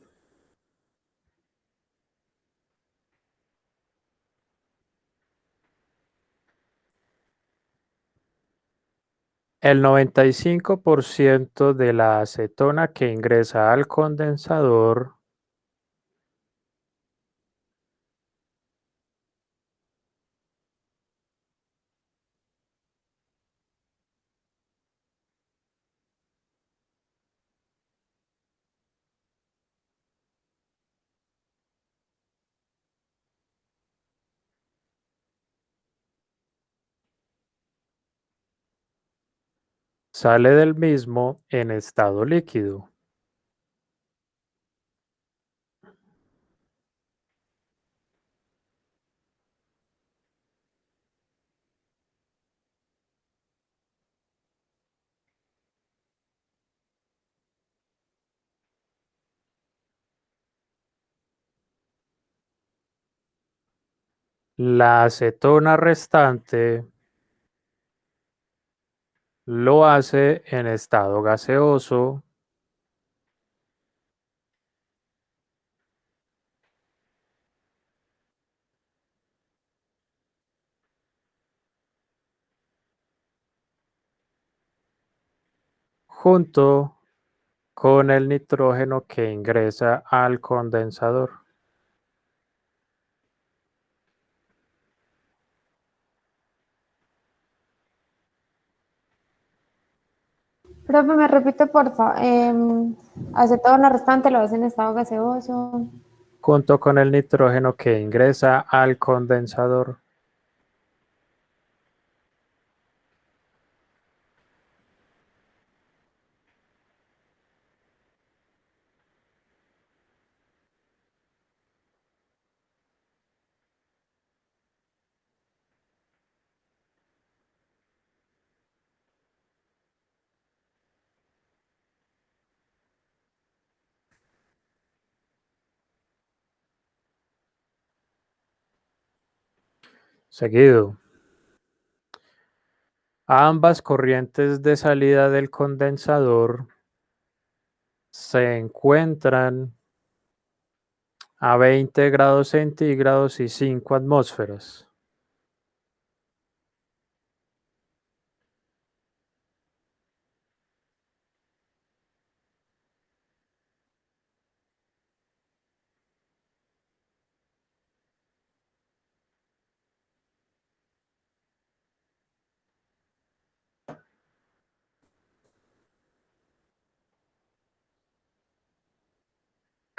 el 95% de la acetona que ingresa al condensador sale del mismo en estado líquido. La acetona restante lo hace en estado gaseoso junto con el nitrógeno que ingresa al condensador. Profe, me repite, porfa. Acetona restante lo hace en estado gaseoso. Junto con el nitrógeno que ingresa al condensador. Seguido, ambas corrientes de salida del condensador se encuentran a 20 grados centígrados y 5 atmósferas.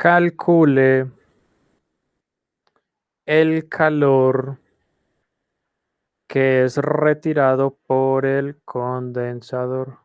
Calcule el calor que es retirado por el condensador.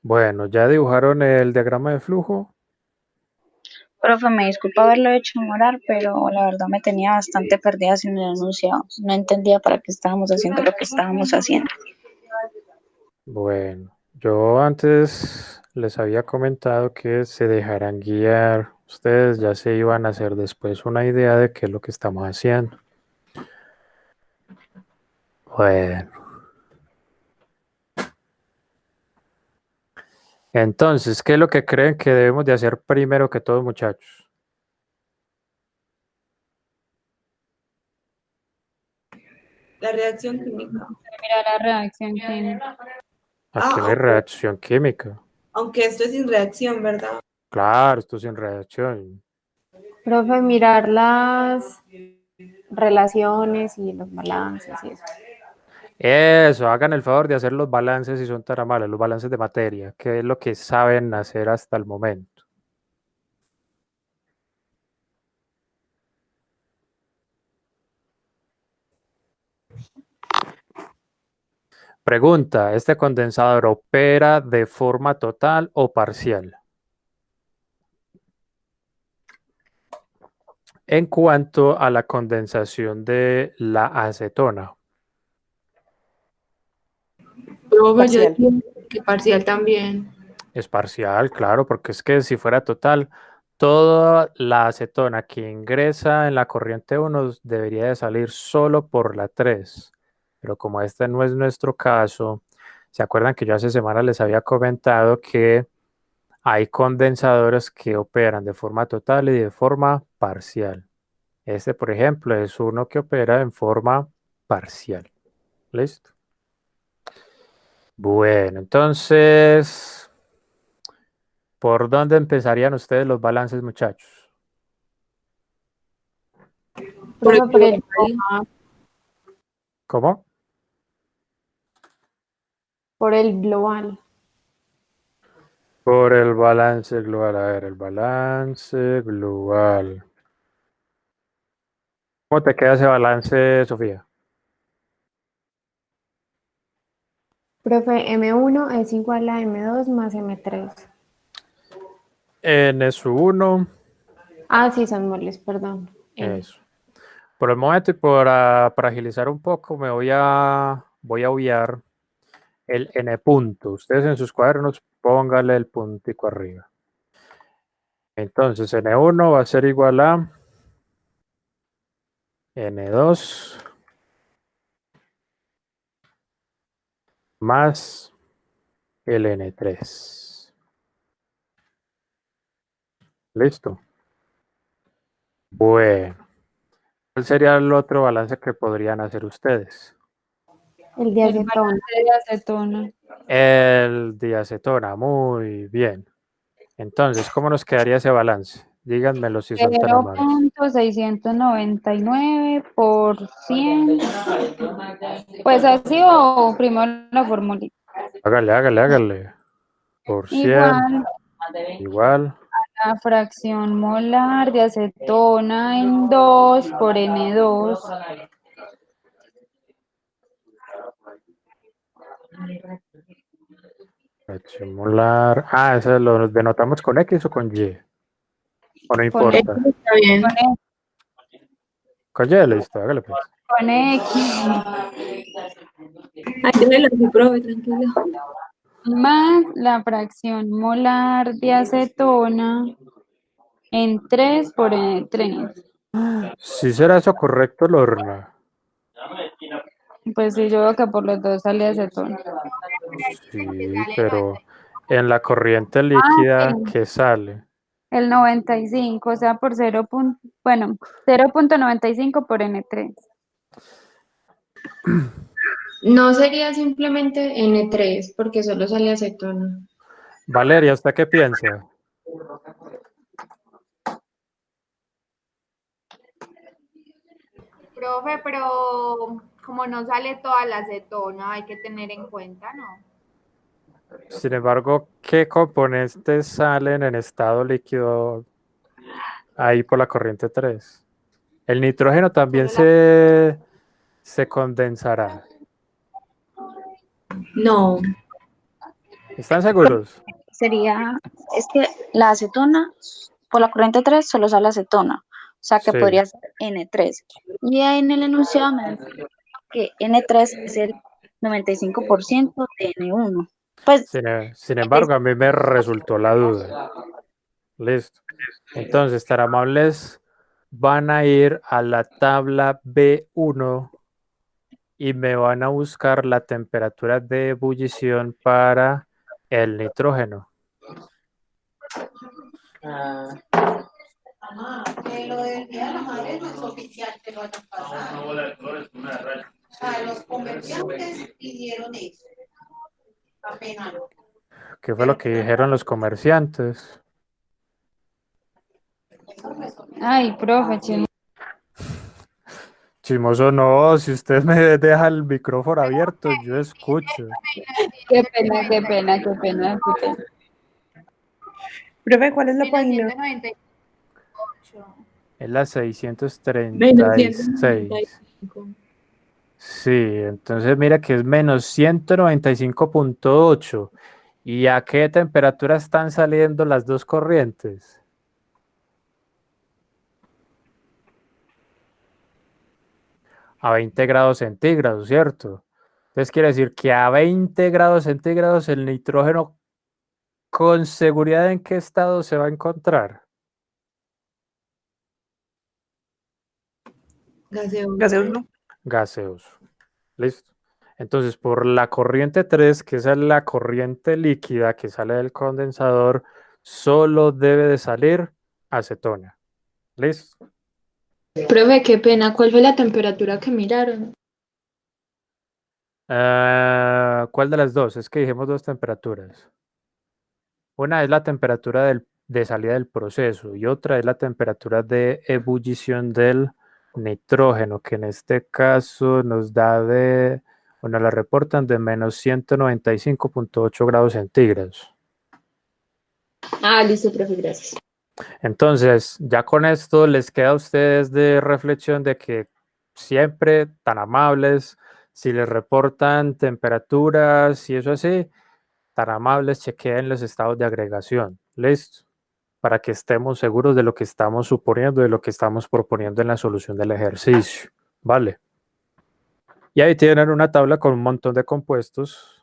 Bueno, ¿ya dibujaron el diagrama de flujo? Profe, me disculpa haberlo hecho demorar, pero la verdad me tenía bastante perdida sin el enunciado. No entendía para qué estábamos haciendo lo que estábamos haciendo. Bueno, yo antes les había comentado que se dejarán guiar. Ustedes ya se iban a hacer después una idea de qué es lo que estamos haciendo. Bueno, entonces, ¿qué es lo que creen que debemos de hacer primero que todo, muchachos? La reacción química. Mira la reacción química. Aquí no hay reacción química. Aunque esto es sin reacción, ¿verdad? Claro, esto es sin reacción. Profe, mirar las relaciones y los balances y eso. Eso, hagan el favor de hacer los balances si son tan amables, los balances de materia, que es lo que saben hacer hasta el momento. Pregunta, ¿este condensador opera de forma total o parcial? En cuanto a la condensación de la acetona, Profe, yo Parcial. diría que parcial también. es parcial, claro, porque es que si fuera total, toda la acetona que ingresa en la corriente 1 debería de salir solo por la 3. Pero como este no es nuestro caso, ¿se acuerdan que yo hace semanas les había comentado que hay condensadores que operan de forma total y de forma parcial? Este, por ejemplo, es uno que opera en forma parcial. ¿Listo? Bueno, entonces, ¿por dónde empezarían ustedes los balances, muchachos? Profe, por el global. ¿Cómo? por el global. Por el balance global. A ver, el balance global. ¿Cómo te queda ese balance, Sofía? Profe, M1 es igual a M2 más M3. NS1, Ah, sí, son moles, perdón. eso. Por el momento y para agilizar un poco, voy a obviar el N punto. Ustedes en sus cuadernos pónganle el puntico arriba. Entonces, N1 va a ser igual a N2 más el N3. ¿Listo? Bueno, ¿cuál sería el otro balance que podrían hacer ustedes? El de El acetona. balance de acetona. El diacetona, muy bien. Entonces, ¿cómo nos quedaría ese balance? Díganmelo si son tan amables. 0.699 por 100. Pues así o primero la formulita. Hágale. Por 100, Igual igual. la fracción molar de acetona en 2 por N2. Fracción molar. Ah, ¿eso lo denotamos con X o con Y? ¿O no Con importa? Está bien. Con Y, listo, hágale pues. Con X Ay, déjelo así, profe, tranquilo. más la fracción molar de acetona en 3 por N3. Si será eso correcto, Lorna. Pues sí, yo veo que por los dos sale acetona. Sí, pero en la corriente Ah, líquida, sí, ¿qué sale? el 95, o sea, por 0.95 por N3. No sería simplemente N3 porque solo sale acetona. Valeria, ¿usted qué piensa? Profe, pero como no sale toda la acetona, hay que tener en cuenta, ¿no? Sin embargo, ¿qué componentes salen en estado líquido ahí por la corriente 3? El nitrógeno también Solo la... se condensará. No. ¿Están seguros? Es que la acetona, por la corriente 3 solo sale acetona, o sea que Sí. podría ser N3. Y en el enunciado me dice que N3 es el 95% de N1. Pues, Sin embargo, a mí me resultó la duda. Listo. Entonces, tan amables, van a ir a la tabla B1 y me van a buscar la temperatura de ebullición para el nitrógeno. Que lo del Día de la Madre no es oficial que lo hayan pasado. Los comerciantes pidieron eso. Apenas. ¿Qué fue lo que dijeron los comerciantes? Ay, profe, Chimoso, no, si usted me deja el micrófono abierto, yo escucho. qué pena, qué pena, qué pena, qué pena. Profe, ¿cuál es la Menos página? 198. Es la Menos 636. 195. Sí, entonces mira que es menos 195.8. ¿Y a qué temperatura están saliendo las dos corrientes? A 20 grados centígrados, ¿cierto? Entonces quiere decir que a 20 grados centígrados el nitrógeno con seguridad ¿en qué estado se va a encontrar? Gaseoso. Gaseoso. Gaseoso. ¿Listo? Entonces, por la corriente 3, que esa es la corriente líquida que sale del condensador, solo debe de salir acetona. ¿Listo? Profe, qué pena, ¿cuál fue la temperatura que miraron? ¿Cuál de las dos? Es que dijimos dos temperaturas. Una es la temperatura de salida del proceso y otra es la temperatura de ebullición del nitrógeno, que en este caso nos da nos la reportan de menos 195.8 grados centígrados. Ah, listo, profe, gracias. Entonces, ya con esto les queda a ustedes de reflexión de que siempre tan amables, si les reportan temperaturas y eso así, tan amables, chequeen los estados de agregación. ¿Listo? Para que estemos seguros de lo que estamos suponiendo, de lo que estamos proponiendo en la solución del ejercicio. ¿Vale? Y ahí tienen una tabla con un montón de compuestos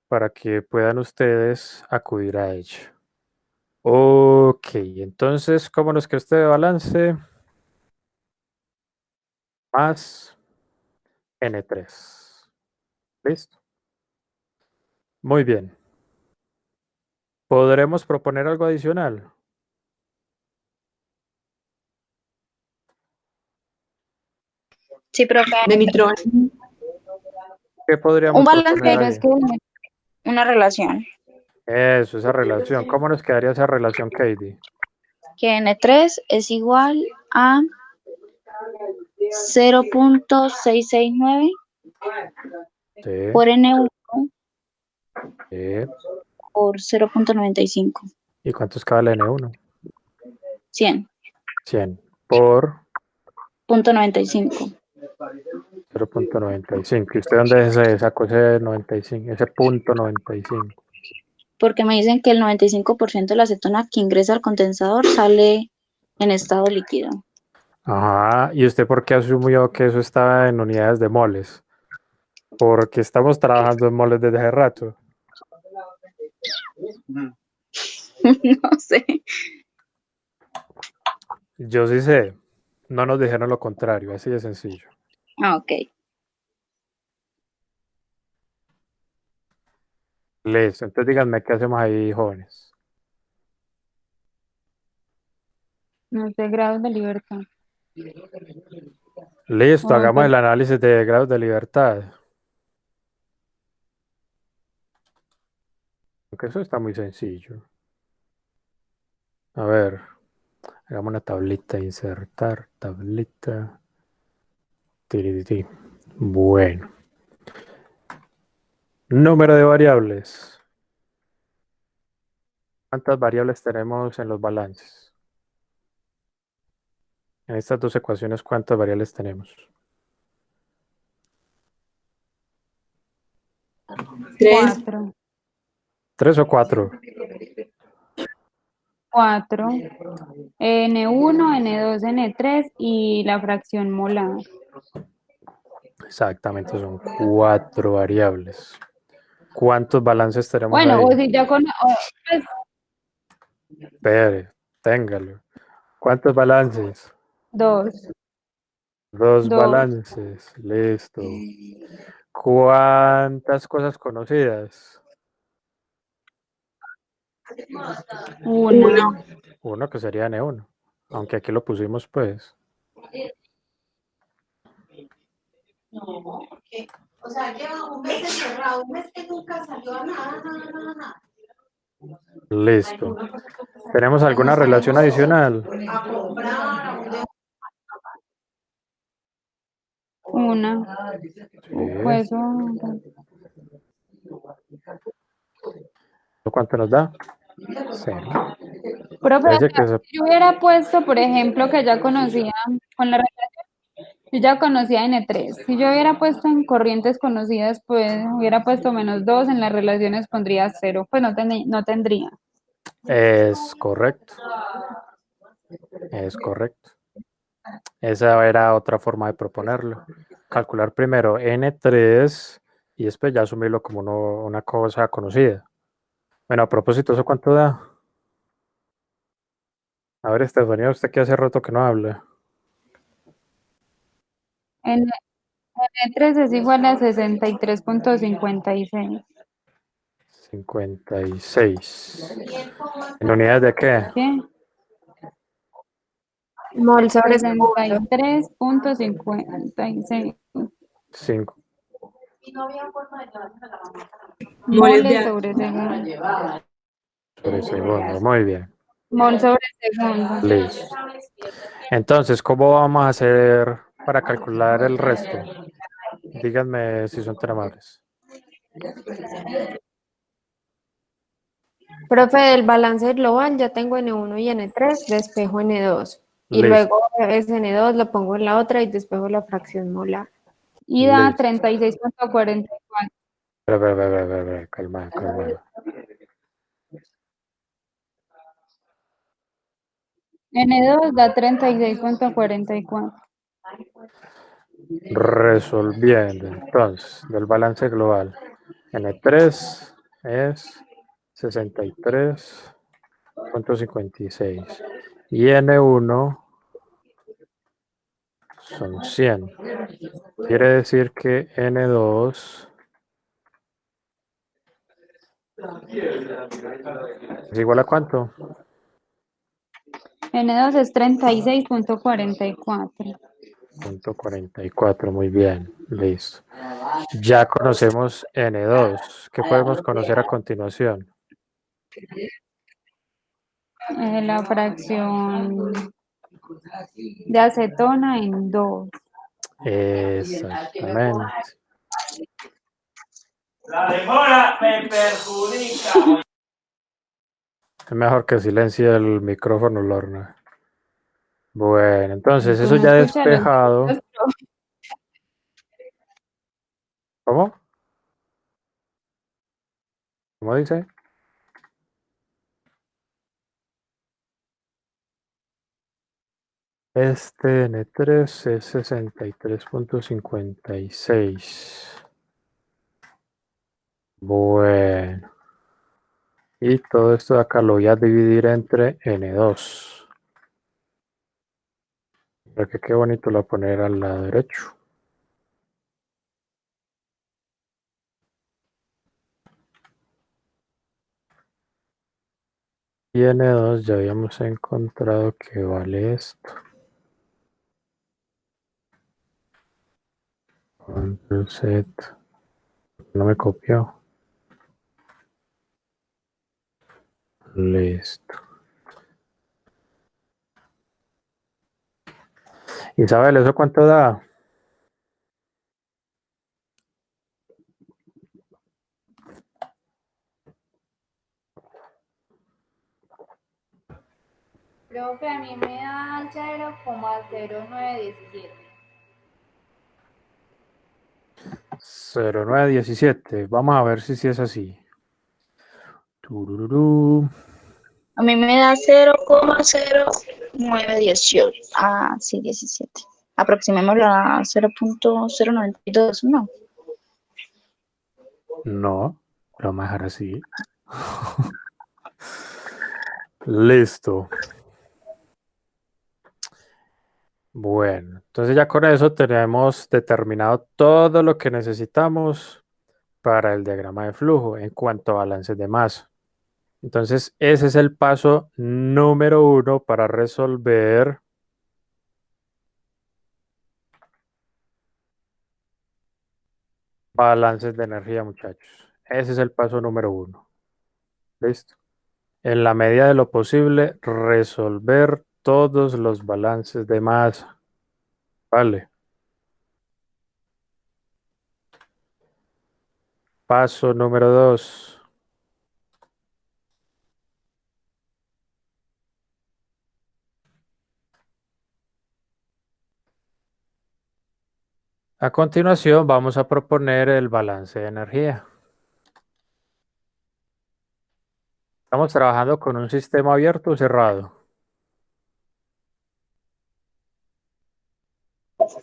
para que puedan ustedes acudir a ello. Ok, entonces, ¿cómo nos queda este balance? Más N3. ¿Listo? Muy bien. ¿Podremos proponer algo adicional? sí, profe, De nitrógeno. ¿Qué un podríamos balance, proponer Pero es ahí? que una relación, Eso, esa relación. ¿Cómo nos quedaría esa relación, Katie? que N3 es igual a 0.669 Sí, por N1 sí. por 0.95, ¿Y cuánto es cada N1? 100, 100 por punto 95. 0.95. ¿Y usted dónde sacó ese 95, ese punto 95? Porque me dicen que el 95% de la acetona que ingresa al condensador sale en estado líquido. Ajá. ¿Y usted por qué asumió que eso estaba en unidades de moles? Porque estamos trabajando en moles desde hace rato. No sé. Yo sí sé. No nos dijeron lo contrario, así de sencillo. Ah, ok. Listo, entonces díganme qué hacemos ahí, jóvenes. No sé, grados de libertad. Listo, Oh, hagamos pero el análisis de grados de libertad. Aunque eso está muy sencillo. A ver, hagamos una tablita, insertar, tablita. Tirititi. Bueno, número de variables. ¿Cuántas variables tenemos en los balances? En estas dos ecuaciones, ¿cuántas variables tenemos? 3. 4. 3 o 4. 4. N1, N2, N3 y la fracción molar. Exactamente, son 4 variables. ¿Cuántos balances tenemos Bueno, ahí? o si ya pues, Espere, téngalo. ¿Cuántos balances? 2. 2 2. balances. Listo. ¿Cuántas cosas conocidas? 1. Uno que sería N1. Aunque aquí lo pusimos, pues. No, porque, o sea, lleva un mes encerrado, un mes que nunca salió a nada, nada, nada, nada. Listo. ¿Tenemos alguna relación adicional? A comprar, a un de- Una. Sí. Pues ¿Cuánto nos da? 0. profe, Parece que se- yo hubiera puesto, por ejemplo, que ya conocía con la yo ya conocía N3. Si yo hubiera puesto en corrientes conocidas, pues hubiera puesto -2, en las relaciones pondría 0. Pues no tendría. Es correcto. Es correcto. Esa era otra forma de proponerlo. Calcular primero N3 y después ya asumirlo como una cosa conocida. Bueno, a propósito, ¿eso cuánto da? A ver, Estefanía, usted que hace rato que no habla. N3 es igual a 63.56. 56. ¿En unidades de qué? ¿Qué? Mol sobre segundo. 63.56. 5 Y no había forma de llevarme a la mamá. Moles sobre segundo. sobre segundo. Muy bien. Mol sobre segundo. Listo. Entonces, ¿cómo vamos a hacer para calcular el resto? Díganme si son tan amables. Profe, del balance global ya tengo N1 y N3, despejo N2. Y Listo. luego ese N2 lo pongo en la otra y despejo la fracción molar. Y da Listo. 36.44. Calma, calma. N2 da 36.44. Resolviendo. Entonces, del balance global. N3 es 63.56. Y N1 son 100. Quiere decir que N2 es igual a ¿cuánto? N2 es 36.44. 144, muy bien, listo. Ya conocemos N2. ¿Qué podemos conocer a continuación? La fracción de acetona en 2. Exactamente. La demora me perjudica. Es mejor que silencie el micrófono, Lorna. Bueno, entonces Pues eso no ya escucha los despejado. ¿Cómo? ¿Cómo dice? Este N3 es 63.56. Bueno. Y todo esto de acá lo voy a dividir entre N2. Para que qué bonito lo voy a poner al lado derecho. Y N2 ya habíamos encontrado que vale esto. Control Z. No me copió. Listo. Isabel, ¿eso cuánto da? Profe, a mí me da 0,0917. 0917. Vamos a ver si es así. Tururú. A mí me da 0,0918. Ah, sí, 17. Aproximémoslo a 0,092, ¿no? No, lo vamos a dejar así. Listo. Bueno, entonces ya con eso tenemos determinado todo lo que necesitamos para el diagrama de flujo en cuanto a balances de masa. Entonces ese es el paso número 1 para resolver balances de energía, muchachos. Ese es el paso número 1. ¿Listo? En la medida de lo posible, resolver todos los balances de masa. Vale. Paso número 2. A continuación vamos a proponer el balance de energía. Estamos trabajando con un sistema abierto o cerrado.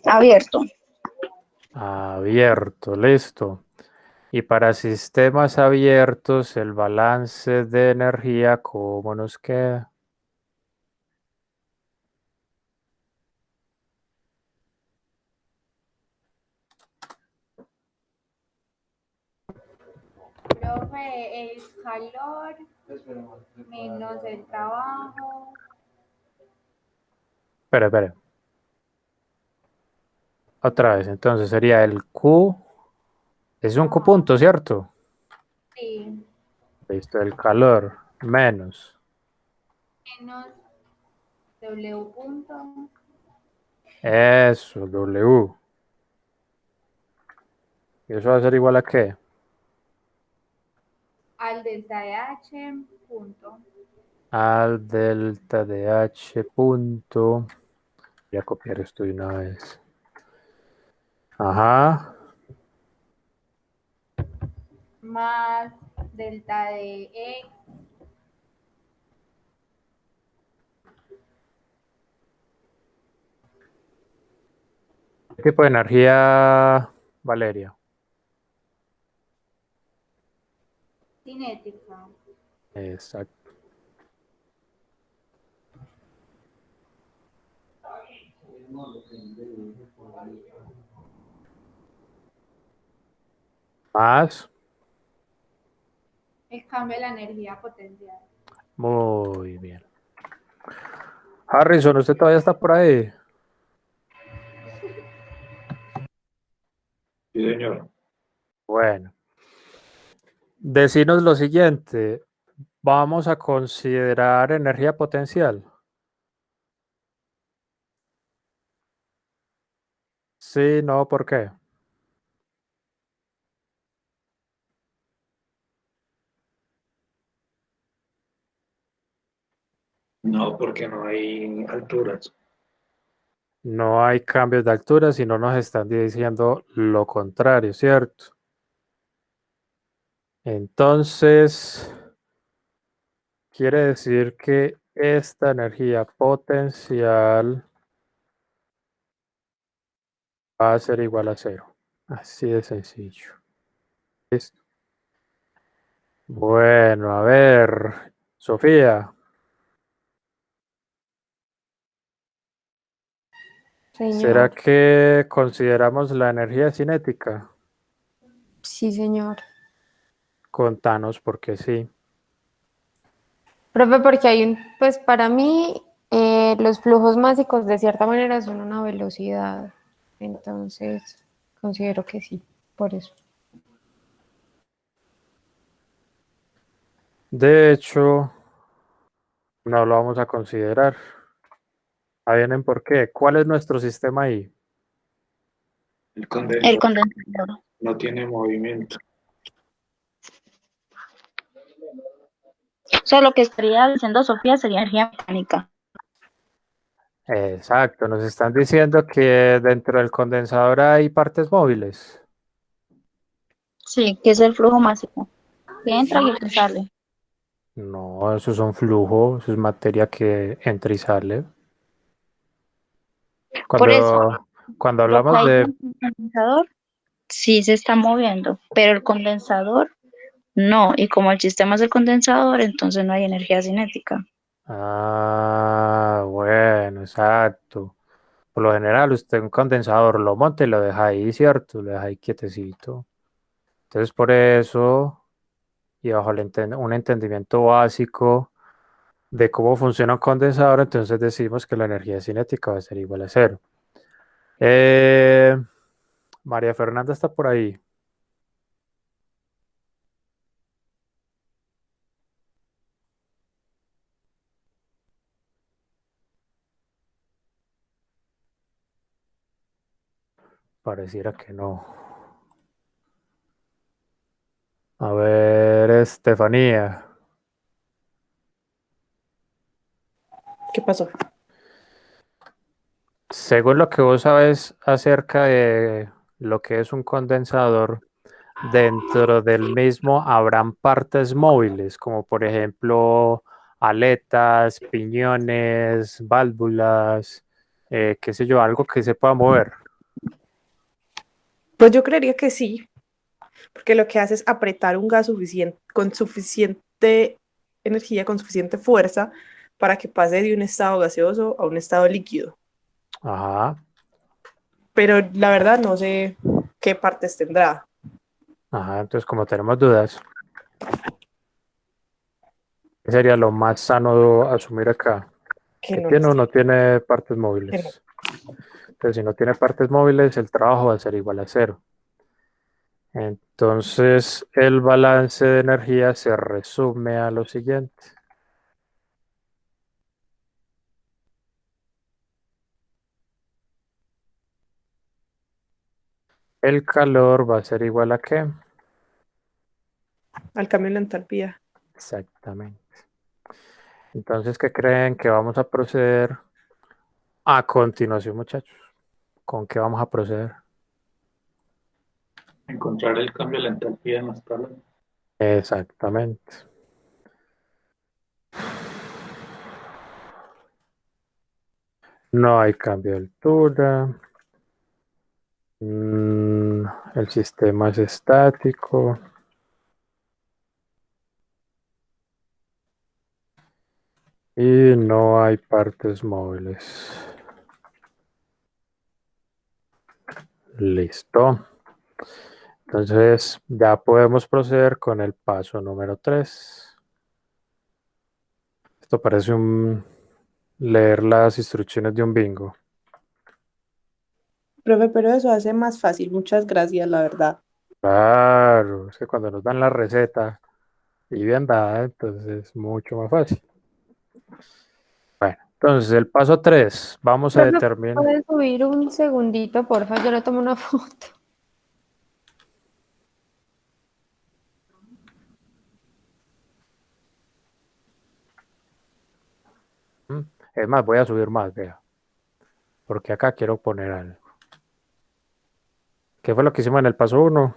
Abierto. Abierto, listo. Y para sistemas abiertos, el balance de energía, ¿cómo nos queda? Profe, el calor menos el trabajo. Espera. Otra vez, entonces sería el Q. Es un Q punto, ¿cierto? Sí, Listo, el calor menos. menos W punto Eso, W. ¿Y eso va a ser igual a qué? al delta de H punto. Al delta de H punto. Voy a copiar esto de una vez. Ajá. Más delta de E. ¿Qué tipo de energía, Valeria? Cinética. Exacto. Más. El cambio de la energía potencial. Muy bien. Harrison, ¿usted todavía está por ahí? Sí, señor. Bueno. Decinos lo siguiente. Vamos a considerar energía potencial. Sí, no, ¿por qué? No, porque no hay alturas. No hay cambios de altura, sino nos están diciendo lo contrario, ¿cierto? Entonces, quiere decir que esta energía potencial va a ser igual a 0. Así de sencillo. ¿Listo? Bueno, a ver, Sofía, ¿será Señor. que consideramos la energía cinética? Sí, señor. Contanos porque sí. Profe, porque hay pues para mí los flujos másicos de cierta manera son una velocidad. Entonces, considero que sí, por eso. De hecho, no lo vamos a considerar. ¿Vienen por qué? ¿Cuál es nuestro sistema ahí? El El condensador condensador. no tiene movimiento. O sea, lo que estaría diciendo Sofía sería energía mecánica. Exacto, nos están diciendo que dentro del condensador hay partes móviles. Sí, que es el flujo máximo. Que entra y el que sale. No, eso es un flujo, eso es materia que entra y sale. Por eso, Cuando lo que hablamos hay de... dentro del condensador sí se está moviendo, pero el condensador no. Y como el sistema es el condensador, entonces no hay energía cinética. Ah, bueno, exacto. Por lo general, usted un condensador lo monta y lo deja ahí, ¿cierto? Lo deja ahí quietecito. Entonces, por eso, y bajo un entendimiento básico de cómo funciona un condensador, entonces decimos que la energía cinética va a ser igual a cero. Eh, María Fernanda está por ahí. Pareciera que no. A ver, Estefanía. ¿Qué pasó? Según lo que vos sabes acerca de lo que es un condensador, dentro del mismo habrán partes móviles, como por ejemplo aletas, piñones, válvulas, qué sé yo, algo que se pueda mover. Pues yo creería que sí, porque lo que hace es apretar un gas suficiente, con suficiente energía, con suficiente fuerza, para que pase de un estado gaseoso a un estado líquido. Ajá, Pero la verdad no sé qué partes tendrá. ajá, entonces como tenemos dudas, ¿qué sería lo más sano asumir acá? Que ¿Que no tiene las o no tiene. tiene partes Que no. móviles? Entonces si no tiene partes móviles, el trabajo va a ser igual a cero. Entonces, el balance de energía se resume a lo siguiente. El calor va a ser igual a ¿qué? Al cambio en la entalpía. Exactamente. Entonces, ¿qué creen que vamos a proceder a continuación, muchachos? ¿Con qué vamos a proceder? Encontrar el cambio de la entalpía en las tablas. Exactamente. No hay cambio de altura. El sistema es estático. Y no hay partes móviles. Listo. Entonces ya podemos proceder con el paso número 3. Esto parece leer las instrucciones de un bingo. Profe, pero eso hace más fácil. Muchas gracias, la verdad. Claro, es que cuando nos dan la receta y bien dada, entonces es mucho más fácil. Bueno, entonces el paso 3, vamos a Profe, determinar. ¿puedes subir un segundito, porfa? Yo le tomo una foto. Es más, voy a subir más, vea, porque acá quiero poner algo. ¿Qué fue lo que hicimos en el paso 1?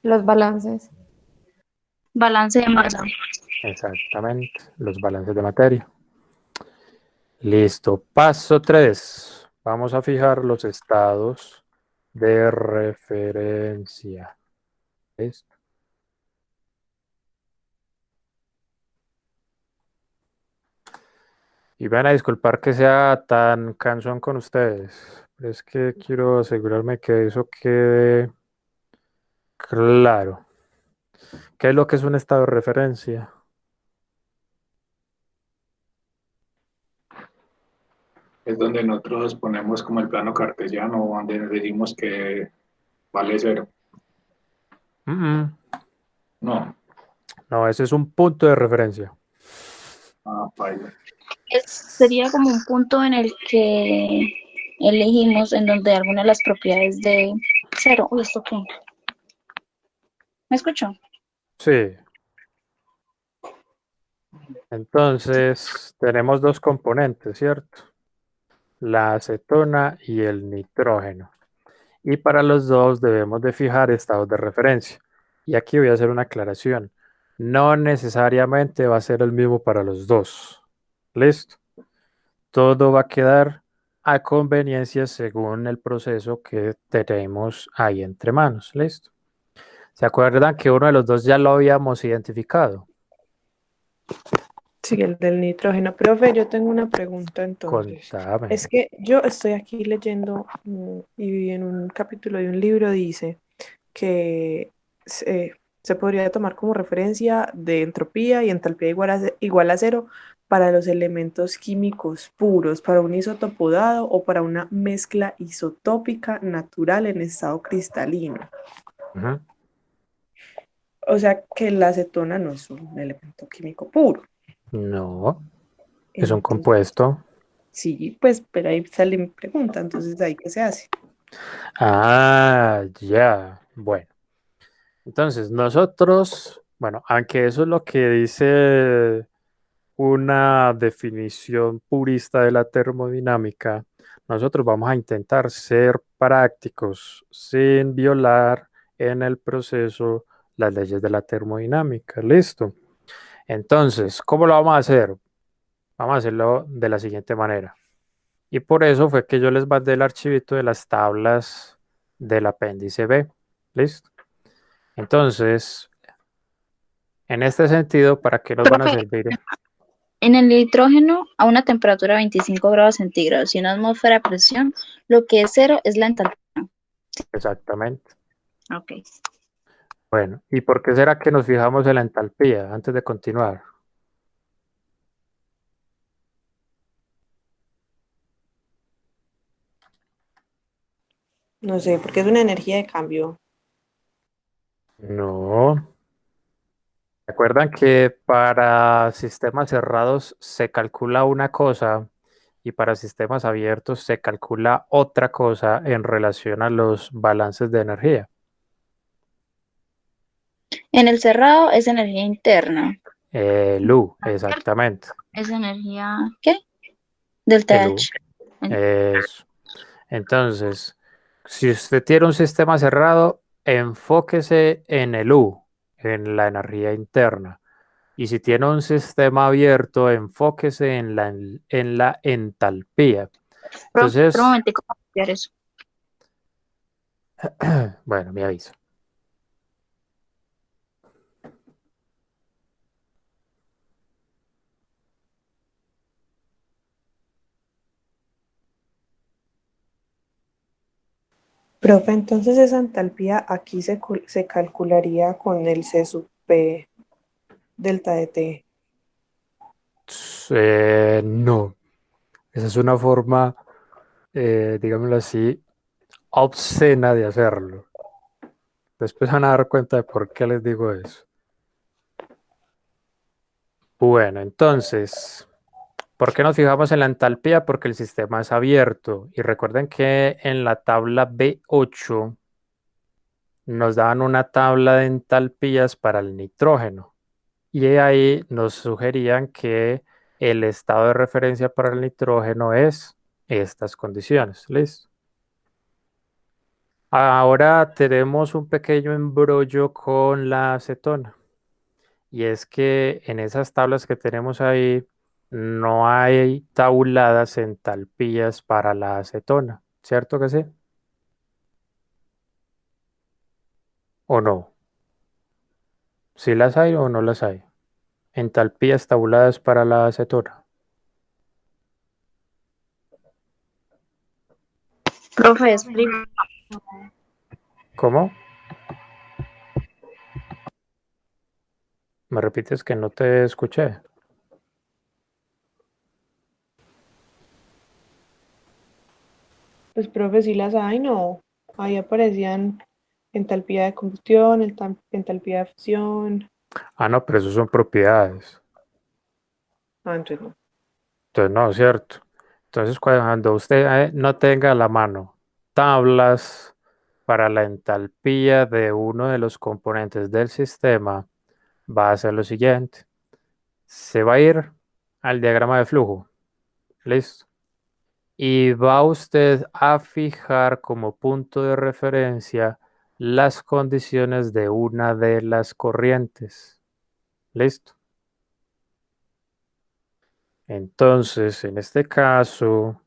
Los balances. Balance de masa. Exactamente, los balances de materia. Listo. Paso 3. Vamos a fijar los estados de referencia. ¿Listo? Y van a disculpar que sea tan cansón con ustedes, pero es que quiero asegurarme que eso quede claro. ¿Qué es lo que es un estado de referencia? es donde nosotros ponemos como el plano cartesiano, donde decimos que vale 0. No, No, ese es un punto de referencia. paila. Sería como un punto en el que elegimos en donde alguna de las propiedades de 0. Uy, ¿esto qué? ¿Me escuchó? Sí. Entonces, tenemos dos componentes, ¿cierto? La acetona y el nitrógeno. Y para los dos debemos de fijar estados de referencia. Y aquí voy a hacer una aclaración. No necesariamente va a ser el mismo para los dos. ¿Listo? Todo va a quedar a conveniencia según el proceso que tenemos ahí entre manos. ¿Listo? ¿Se acuerdan que uno de los dos ya lo habíamos identificado? Sí, el del nitrógeno. Profe, yo tengo una pregunta entonces. Contame. Es que yo estoy aquí leyendo y en un capítulo de un libro dice que se podría tomar como referencia de entropía y entalpía igual a 0 para los elementos químicos puros, para un isótopo dado o para una mezcla isotópica natural en estado cristalino. Ujú. O sea que la acetona no es un elemento químico puro. No, es un Entonces, compuesto. sí, pues, pero ahí sale mi pregunta, entonces ahí qué se hace. Ah, ya. Bueno, entonces nosotros, bueno, aunque eso es lo que dice una definición purista de la termodinámica, nosotros vamos a intentar ser prácticos sin violar en el proceso las leyes de la termodinámica. ¿Listo? Entonces, ¿cómo lo vamos a hacer? Vamos a hacerlo de la siguiente manera. Y por eso fue que yo les mandé el archivito de las tablas del apéndice B. ¿Listo? Entonces, en este sentido, ¿para qué nos van a Profe, servir? en el nitrógeno a una temperatura de 25 grados centígrados y una atmósfera a presión, lo que es 0 es la entalpía. Exactamente. Ok. Bueno, ¿y por qué será que nos fijamos en la entalpía antes de continuar? No sé, porque es una energía de cambio. No. ¿Recuerdan que para sistemas cerrados se calcula una cosa y para sistemas abiertos se calcula otra cosa en relación a los balances de energía? En el cerrado es energía interna. Lu, exactamente. Es energía, ¿qué? Delta El U. H. Eso. Entonces, si usted tiene un sistema cerrado, enfóquese en el U, en la energía interna. Y si tiene un sistema abierto, enfóquese en la entalpía. Profe, un Entonces, momentico para copiar eso. bueno, me aviso. Profe, entonces esa entalpía aquí se calcularía con el C sub P delta de T. No, esa es una forma, digámoslo así, obscena de hacerlo. Después van a dar cuenta de por qué les digo eso. Bueno, entonces, ¿por qué nos fijamos en la entalpía? Porque el sistema es abierto. Y recuerden que en la tabla B8 nos daban una tabla de entalpías para el nitrógeno. Y ahí nos sugerían que el estado de referencia para el nitrógeno es estas condiciones. ¿Listo? Ahora tenemos un pequeño embrollo con la acetona. Y es que en esas tablas que tenemos ahí no hay tabuladas entalpías para la acetona, ¿cierto que sí? ¿O no? ¿Sí las hay o no las hay? Entalpías tabuladas para la acetona. Profe, explica. ¿Cómo? ¿Me repites que no te escuché? Pues, profe, si las hay, no. Ahí aparecían entalpía de combustión, entalpía de fusión. Ah, no, pero eso son propiedades. Entonces no. Entonces, no, ¿cierto? Entonces, cuando usted no tenga a la mano tablas para la entalpía de uno de los componentes del sistema, va a hacer lo siguiente. Se va a ir al diagrama de flujo. Listo. Y va usted a fijar como punto de referencia las condiciones de una de las corrientes. Listo. Entonces, en este caso,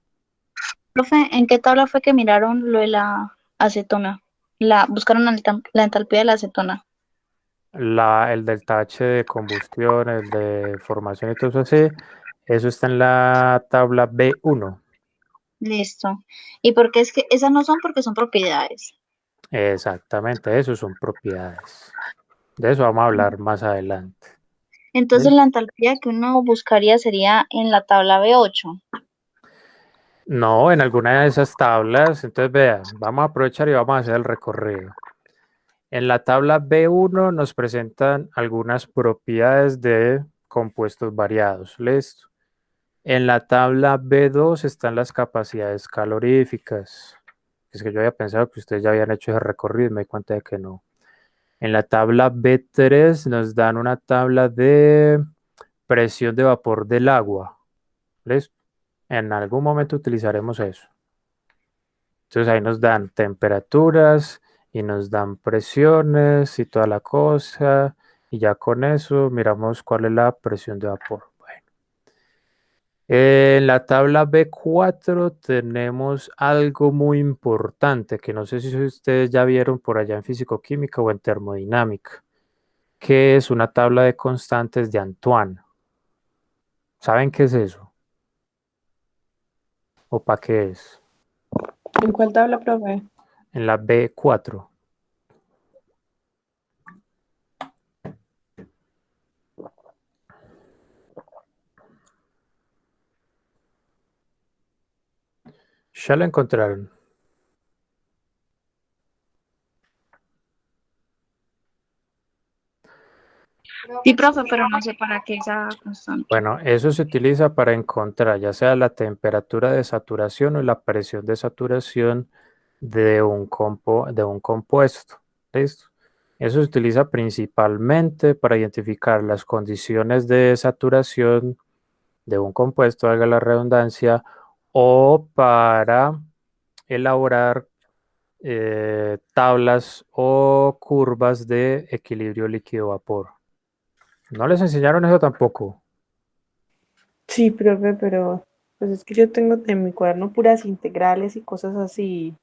Profe, ¿en qué tabla fue que miraron lo de la acetona? Buscaron la entalpía de la acetona. el delta H de combustión, el de formación y todo eso así, eso está en la tabla B1. Listo. ¿Y por qué es que esas no son? Porque son propiedades. Exactamente, eso son propiedades. De eso vamos a hablar más adelante. Entonces ¿Listo? la entalpía que uno buscaría sería en la tabla B8. No, en alguna de esas tablas, entonces vean, vamos a aprovechar y vamos a hacer el recorrido. En la tabla B1 nos presentan algunas propiedades de compuestos variados. ¿Listo? En la tabla B2 están las capacidades caloríficas. Es que yo había pensado que ustedes ya habían hecho ese recorrido y me di cuenta de que no. En la tabla B3 nos dan una tabla de presión de vapor del agua. ¿Listo? En algún momento utilizaremos eso. Entonces ahí nos dan temperaturas y nos dan presiones y toda la cosa. Y ya con eso miramos cuál es la presión de vapor. Bueno. En la tabla B4 tenemos algo muy importante que no sé si ustedes ya vieron por allá en fisicoquímica o en termodinámica, que es una tabla de constantes de Antoine. ¿Saben qué es eso? ¿O para qué es? ¿En cuál tabla, profe? En la B4. Ya la encontraron. Sí, profe, pero no sé para qué esa constante. Bueno, eso se utiliza para encontrar ya sea la temperatura de saturación o la presión de saturación de un compuesto. ¿Listo? Eso se utiliza principalmente para identificar las condiciones de saturación de un compuesto, valga la redundancia, o para elaborar tablas o curvas de equilibrio líquido-vapor. ¿No les enseñaron eso tampoco? Sí, profe, pero pues es que yo tengo en mi cuaderno puras integrales y cosas así.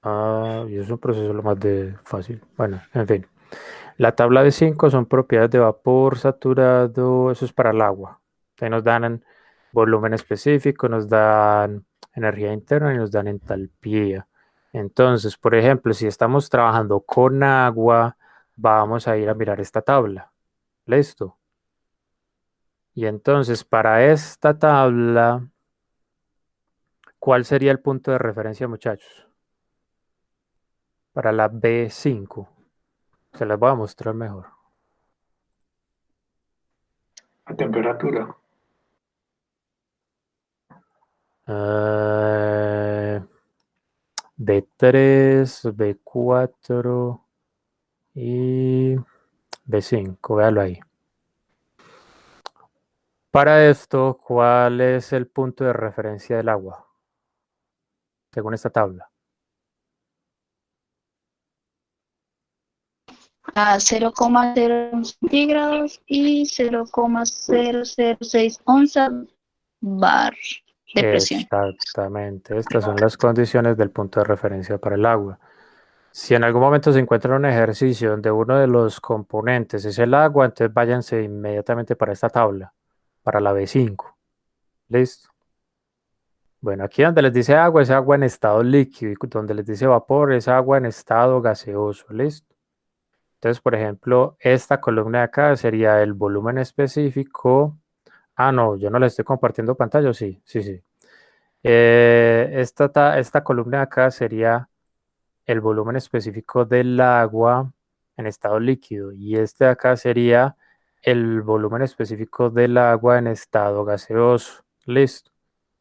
Ah, y es un proceso lo más de fácil. Bueno, en fin. La tabla de 5 son propiedades de vapor saturado, eso es para el agua. Ahí nos dan volumen específico, nos dan energía interna y nos dan entalpía. Entonces, por ejemplo, si estamos trabajando con agua, vamos a ir a mirar esta tabla. ¿Listo? Y entonces, para esta tabla, ¿cuál sería el punto de referencia, muchachos? Para la B5. Se las voy a mostrar mejor. La temperatura. B3, B4 y B5, véalo ahí. Para esto, ¿cuál es el punto de referencia del agua? Según esta tabla. A 0,0 centígrados y 0,006 onzas bar de presión. Exactamente, estas son las condiciones del punto de referencia para el agua. Si en algún momento se encuentra un ejercicio donde uno de los componentes es el agua, entonces váyanse inmediatamente para esta tabla, para la B5. ¿Listo? Bueno, aquí donde les dice agua es agua en estado líquido y donde les dice vapor es agua en estado gaseoso. ¿Listo? Entonces, por ejemplo, esta columna de acá sería el volumen específico. Ah, no, yo no le estoy compartiendo pantalla, sí, sí, sí. Esta columna de acá sería el volumen específico del agua en estado líquido y este de acá sería el volumen específico del agua en estado gaseoso. Listo.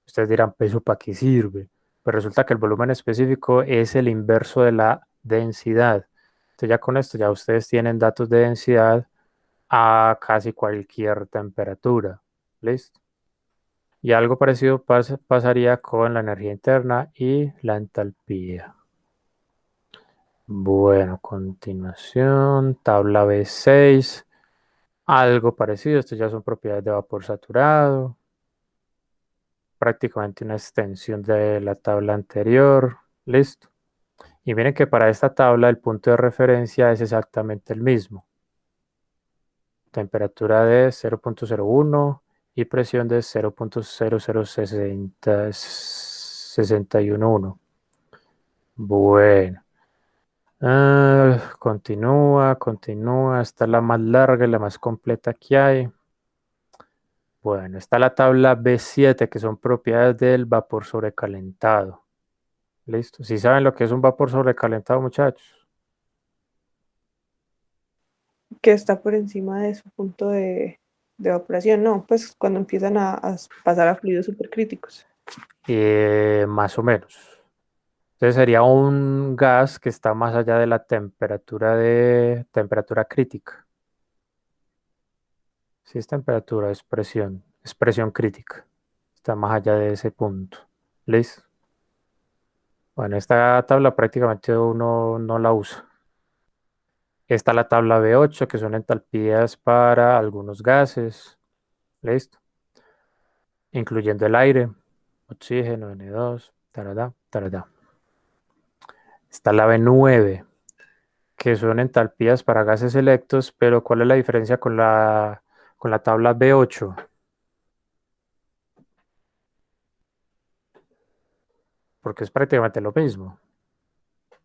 Ustedes dirán, ¿peso para qué sirve? Pues resulta que el volumen específico es el inverso de la densidad. Entonces ya con esto ya ustedes tienen datos de densidad a casi cualquier temperatura. ¿Listo? Y algo parecido pasaría con la energía interna y la entalpía. Bueno, continuación, tabla B6. Algo parecido, esto ya son propiedades de vapor saturado. Prácticamente una extensión de la tabla anterior. Listo. Y miren que para esta tabla el punto de referencia es exactamente el mismo. Temperatura de 0.01 y presión de 0.0061. Bueno. Continúa. Esta es la más larga y la más completa que hay. Bueno, está la tabla B7, que son propiedades del vapor sobrecalentado. Listo. ¿Sí saben lo que es un vapor sobrecalentado, muchachos? Que está por encima de su punto de evaporación, no, pues cuando empiezan a pasar a fluidos supercríticos. Más o menos. Entonces sería un gas que está más allá de la temperatura crítica. Si es temperatura, es presión crítica. Está más allá de ese punto. ¿Listo? Bueno, esta tabla prácticamente uno no la usa. Está la tabla B8, que son entalpías para algunos gases. ¿Listo? Incluyendo el aire, oxígeno, N2, taradá. Está la B9, que son entalpías para gases selectos, pero ¿cuál es la diferencia con la tabla B8? Porque es prácticamente lo mismo.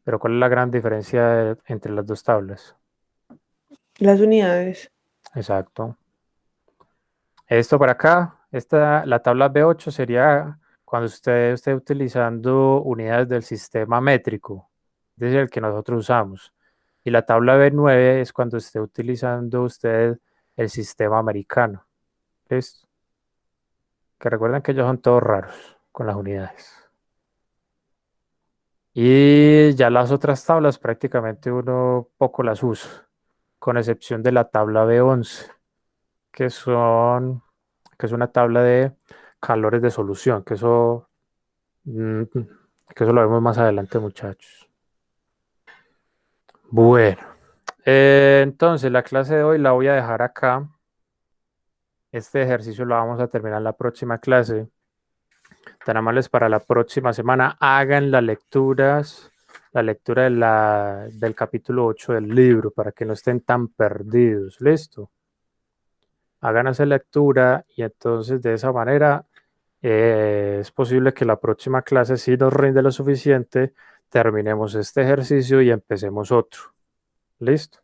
Pero ¿cuál es la gran diferencia entre las dos tablas? Las unidades. Exacto. Esto para acá, la tabla B8 sería cuando usted esté utilizando unidades del sistema métrico, es el que nosotros usamos. Y la tabla B9 es cuando esté utilizando usted el sistema americano. ¿Listo? Que recuerden que ellos son todos raros con las unidades. Y ya las otras tablas prácticamente uno poco las usa, con excepción de la tabla B11, que es una tabla de calores de solución, que eso lo vemos más adelante, muchachos. Bueno, entonces la clase de hoy la voy a dejar acá. Este ejercicio lo vamos a terminar en la próxima clase. Tan amables, para la próxima semana hagan la lectura del capítulo 8 del libro para que no estén tan perdidos. ¿Listo? Hagan esa lectura y entonces de esa manera es posible que la próxima clase, si nos rinde lo suficiente, terminemos este ejercicio y empecemos otro. ¿Listo?